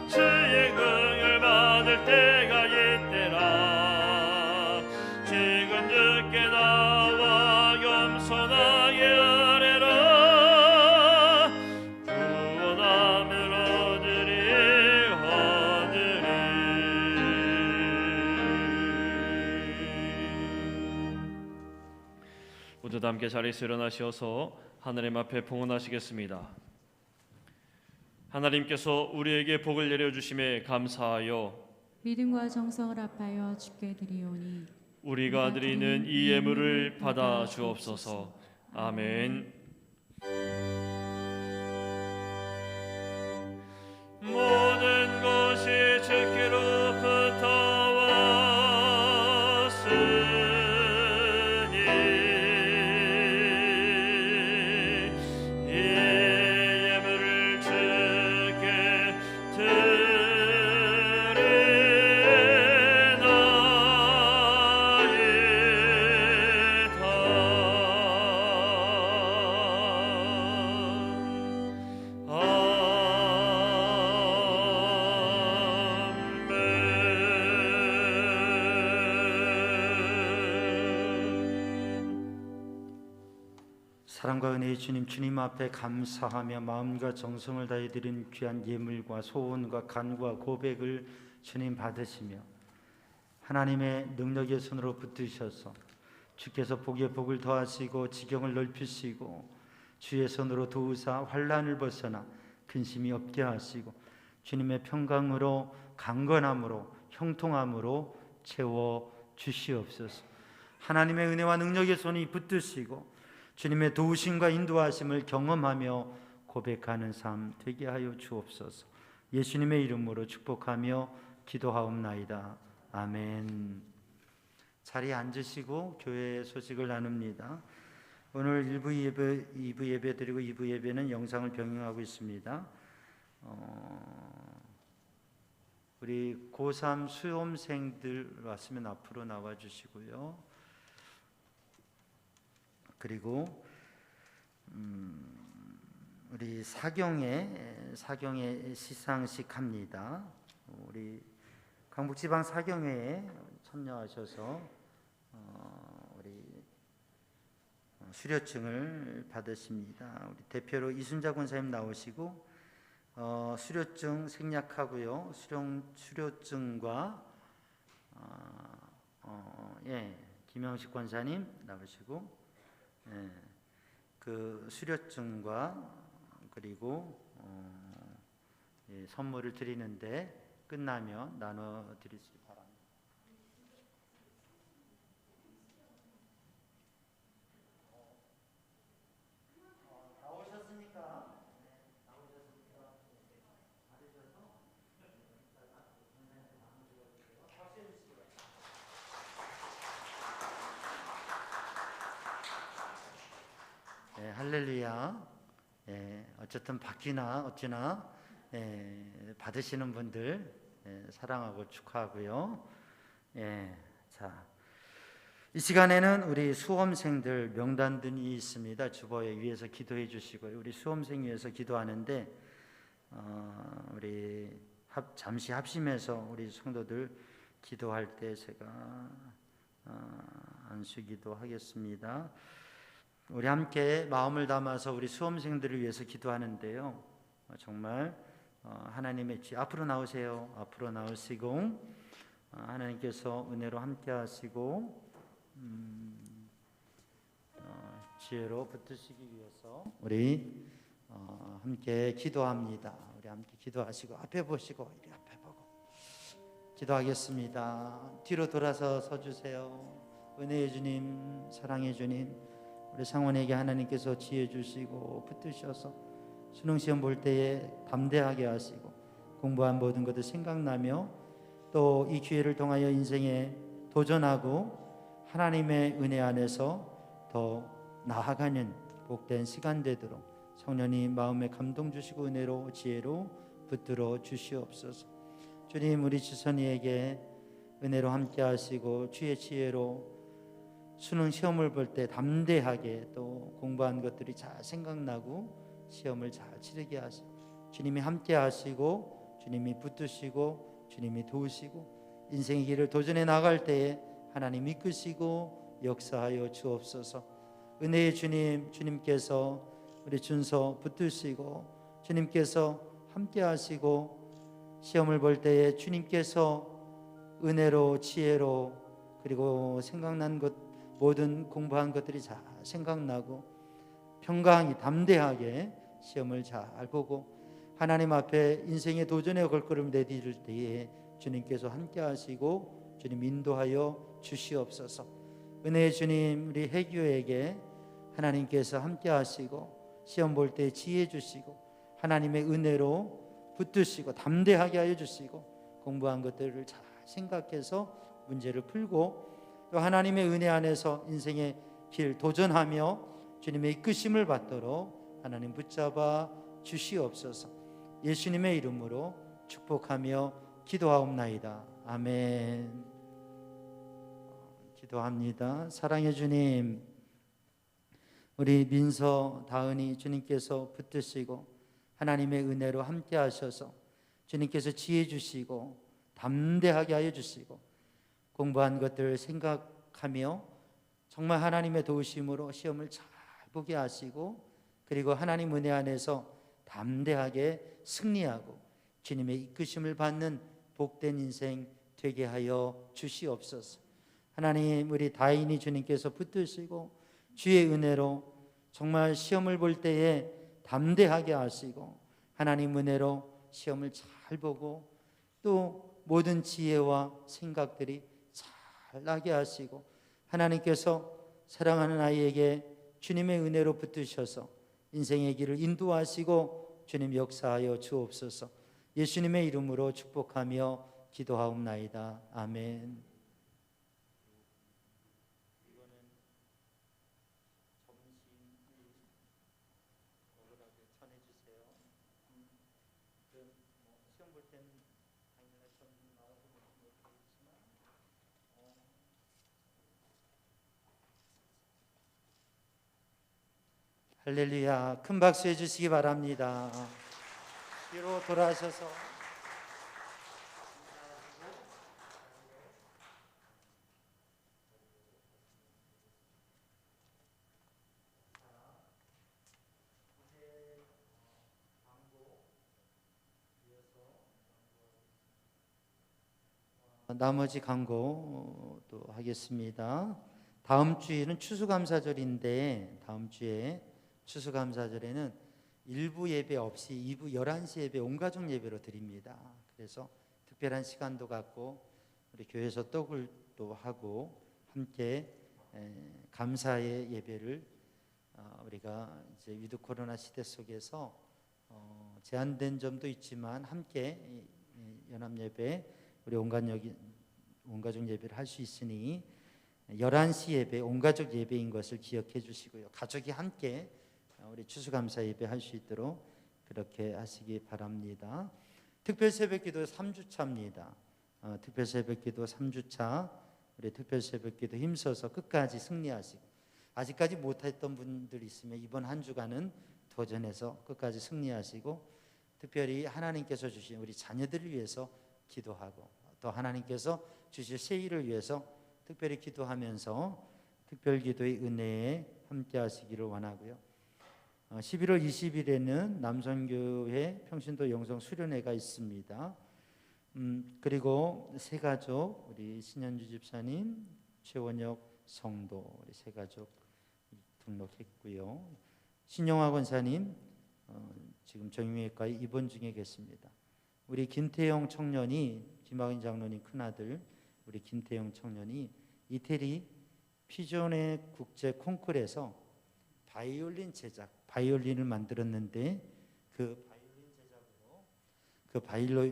주의 긍휼 받을 때가 이때라. 지금 주께 나와 겸손하게 아뢰라. 구원함을 얻으리. 모두 다 함께 자리에서 일어나셔서 하나님 앞에 봉헌하시겠습니다. 하나님께서 우리에게 복을 내려주심에 감사하여 믿음과 정성을 합하여 주께 드리오니 우리가 드리는 이 예물을 받아 주옵소서. 아멘. 모든 것이 주께로부터 왔으니 이 예물을 주께 사랑과 은혜의 주님, 주님 앞에 감사하며 마음과 정성을 다해 드린 귀한 예물과 소원과 간구와 고백을 주님 받으시며 하나님의 능력의 손으로 붙드셔서 주께서 복에 복을 더하시고 지경을 넓히시고 주의 손으로 도우사 환난을 벗어나 근심이 없게 하시고 주님의 평강으로 강건함으로 형통함으로 채워 주시옵소서. 하나님의 은혜와 능력의 손이 붙드시고 주님의 도우심과 인도하심을 경험하며 고백하는 삶 되게 하여 주옵소서. 예수님의 이름으로 축복하며 기도하옵나이다. 아멘. 자리에 앉으시고 교회 소식을 나눕니다. 오늘 1부 예배 드리고 2부 예배는 영상을 병행하고 있습니다. 우리 고3 수험생들 왔으면 앞으로 나와 주시고요. 그리고 우리 사경회 시상식 합니다. 우리 강북지방 사경회에 참여하셔서 우리 수료증을 받으십니다. 우리 대표로 이순자 권사님 나오시고 수료증 생략하고요. 수료증과 김영식 권사님 나오시고 그 수료증과 그리고 선물을 드리는데 끝나면 나눠 드리시기 바랍니다. 나오셨습니까? 할렐루야. 어쨌든 받기나 어찌나 받으시는 분들 사랑하고 축하하고요. 자, 이 시간에는 우리 수험생들 명단들이 있습니다. 주보에 위에서 기도해 주시고요. 우리 수험생 위해서 기도하는데 우리 잠시 합심해서 우리 성도들 기도할 때 제가 안수기도 하겠습니다. 우리 함께 마음을 담아서 우리 수험생들을 위해서 기도하는데요. 정말 하나님의 앞으로 나오세요. 앞으로 나오시고 하나님께서 은혜로 함께 하시고 지혜로 붙드시기 위해서 우리 함께 기도합니다. 우리 함께 기도하시고 앞에 보시고 이리 앞에 보고 기도하겠습니다. 뒤로 돌아서 서주세요. 은혜의 주님, 사랑의 주님, 우리 상원에게 하나님께서 지혜 주시고 붙드셔서 수능시험 볼 때에 담대하게 하시고 공부한 모든 것들 생각나며 또 이 기회를 통하여 인생에 도전하고 하나님의 은혜 안에서 더 나아가는 복된 시간 되도록 성령님 마음에 감동 주시고 은혜로 지혜로 붙들어 주시옵소서. 주님, 우리 지선이에게 은혜로 함께 하시고 주의 지혜로 수능 시험을 볼 때 담대하게 또 공부한 것들이 잘 생각나고 시험을 잘 치르게 하시고 주님이 함께 하시고 주님이 붙드시고 주님이 도우시고 인생의 길을 도전해 나갈 때에 하나님 이끄시고 역사하여 주옵소서. 은혜의 주님, 주님께서 우리 준서 붙드시고 주님께서 함께 하시고 시험을 볼 때에 주님께서 은혜로 지혜로 그리고 생각난 것 모든 공부한 것들이 잘 생각나고 평강히 담대하게 시험을 잘 보고 하나님 앞에 인생의 도전의 걸걸음 내디딜 때에 주님께서 함께 하시고 주님 인도하여 주시옵소서. 은혜의 주님, 우리 해교에게 하나님께서 함께 하시고 시험 볼 때 지혜 주시고 하나님의 은혜로 붙드시고 담대하게 하여 주시고 공부한 것들을 잘 생각해서 문제를 풀고 또 하나님의 은혜 안에서 인생의 길 도전하며 주님의 이끄심을 받도록 하나님 붙잡아 주시옵소서. 예수님의 이름으로 축복하며 기도하옵나이다. 아멘. 기도합니다. 사랑의 주님, 우리 민서 다은이 주님께서 붙드시고 하나님의 은혜로 함께 하셔서 주님께서 지혜 주시고 담대하게 하여 주시고 공부한 것들을 생각하며 정말 하나님의 도우심으로 시험을 잘 보게 하시고 그리고 하나님 은혜 안에서 담대하게 승리하고 주님의 이끄심을 받는 복된 인생 되게 하여 주시옵소서. 하나님, 우리 다인이 주님께서 붙드시고 주의 은혜로 정말 시험을 볼 때에 담대하게 하시고 하나님 은혜로 시험을 잘 보고 또 모든 지혜와 생각들이 잘 나게 하시고 하나님께서 사랑하는 아이에게 주님의 은혜로 붙드셔서 인생의 길을 인도하시고 주님 역사하여 주옵소서. 예수님의 이름으로 축복하며 기도하옵나이다. 아멘. 할렐루야. 큰 박수 해주시기 바랍니다. 뒤로 돌아서서 나머지 광고도 하겠습니다. 다음 주에는 추수감사절인데 다음 주에 추수감사절에는 1부 예배 없이 2부 11시 예배 온가족 예배로 드립니다. 그래서 특별한 시간도 갖고 우리 교회에서 떡을 또 하고 함께 감사의 예배를 우리가 이제 위드 코로나 시대 속에서 제한된 점도 있지만 함께 연합 예배 우리 온가족 예배를 할 수 있으니 11시 예배 온가족 예배인 것을 기억해 주시고요. 가족이 함께 우리 추수감사 예배 할 수 있도록 그렇게 하시기 바랍니다. 특별 새벽기도 3주차입니다. 특별 새벽기도 3주차 우리 특별 새벽기도 힘써서 끝까지 승리하시고 아직까지 못했던 분들이 있으면 이번 한 주간은 도전해서 끝까지 승리하시고 특별히 하나님께서 주신 우리 자녀들을 위해서 기도하고 또 하나님께서 주실 새 일을 위해서 특별히 기도하면서 특별기도의 은혜에 함께 하시기를 원하고요. 11월 20일에는 남선교회 평신도 영성 수련회가 있습니다. 그리고 세 가족, 우리 신현주 집사님, 최원혁 성도, 우리 세 가족 등록했고요. 신영화 권사님 지금 정형외과에 입원 중에 계십니다. 우리 김태영 청년이, 김학인 장로님 큰아들 우리 김태영 청년이 이태리 피존의 국제 콩쿠르에서 바이올린 제작, 바이올린을 만들었는데 그 바이올린 제작으로 그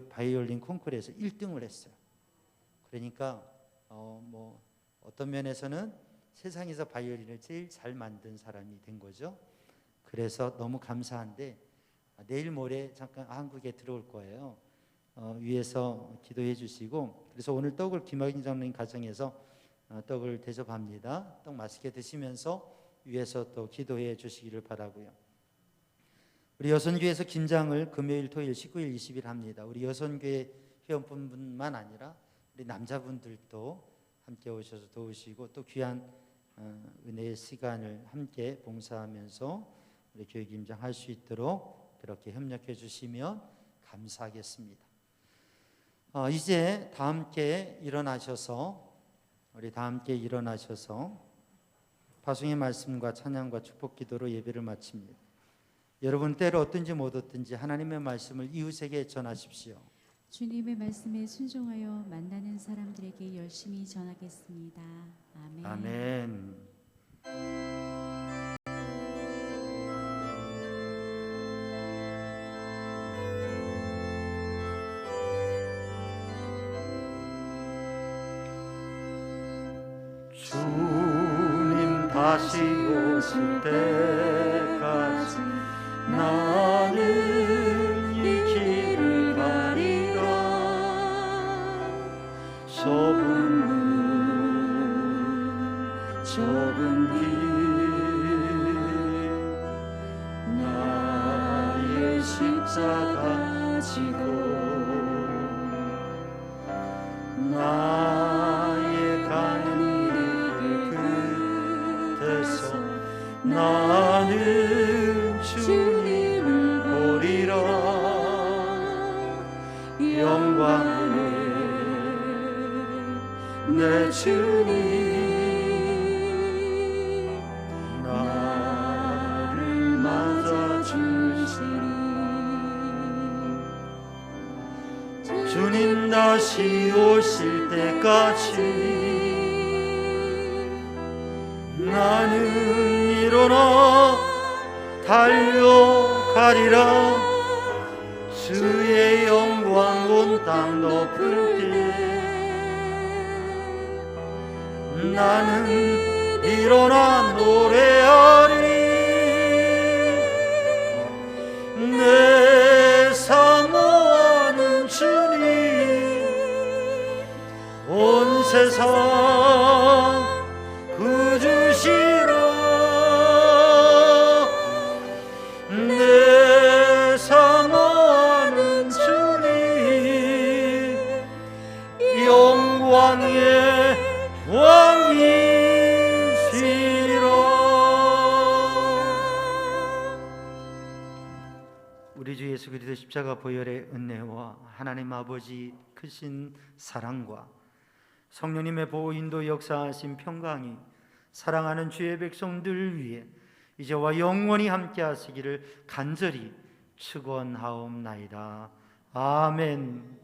바이올린 콩쿠르에서 1등을 했어요. 그러니까 뭐 어떤 면에서는 세상에서 바이올린을 제일 잘 만든 사람이 된 거죠. 그래서 너무 감사한데 내일 모레 잠깐 한국에 들어올 거예요. 위에서 기도해 주시고, 그래서 오늘 떡을 김학인 장로님 가정에서 떡을 대접합니다. 떡 맛있게 드시면서 위에서 또 기도해 주시기를 바라고요. 우리 여선교회에서 김장을 금요일, 토요일, 19일, 20일 합니다. 우리 여선교회 회원분만 아니라 우리 남자분들도 함께 오셔서 도우시고 또 귀한 은혜의 시간을 함께 봉사하면서 우리 교회 김장할 수 있도록 그렇게 협력해 주시면 감사하겠습니다. 이제 다 함께 일어나셔서 파송의 말씀과 찬양과 축복 기도로 예배를 마칩니다. 여러분 때로 어떤지 못 어떤지 하나님의 말씀을 이웃에게 전하십시오. 주님의 말씀에 순종하여 만나는 사람들에게 열심히 전하겠습니다. 아멘. 아멘. 주님 다시 오실 때까지 나는 이 길을 가리라. 좁은 길 나의 십자가 지고 나의 가는 끝에서 나는 주님을 보리라. 영광을 내 주님 나를 맞아주시리. 주님 다시 오실 때까지 나는 일어나 달려가리라. 주의 영광 온 땅 덮을 때 나는 일어나 노래하리. 내 사모하는 주님 온 세상 구주시라. 내 사모하는 주님 영광의 왕이시라. 우리 주 예수 그리스도 십자가 보혈의 은혜와 하나님 아버지 크신 사랑과 성령님의 보호 인도 역사하신 평강이 사랑하는 주의 백성들 위해 이제와 영원히 함께 하시기를 간절히 축원하옵나이다. 아멘.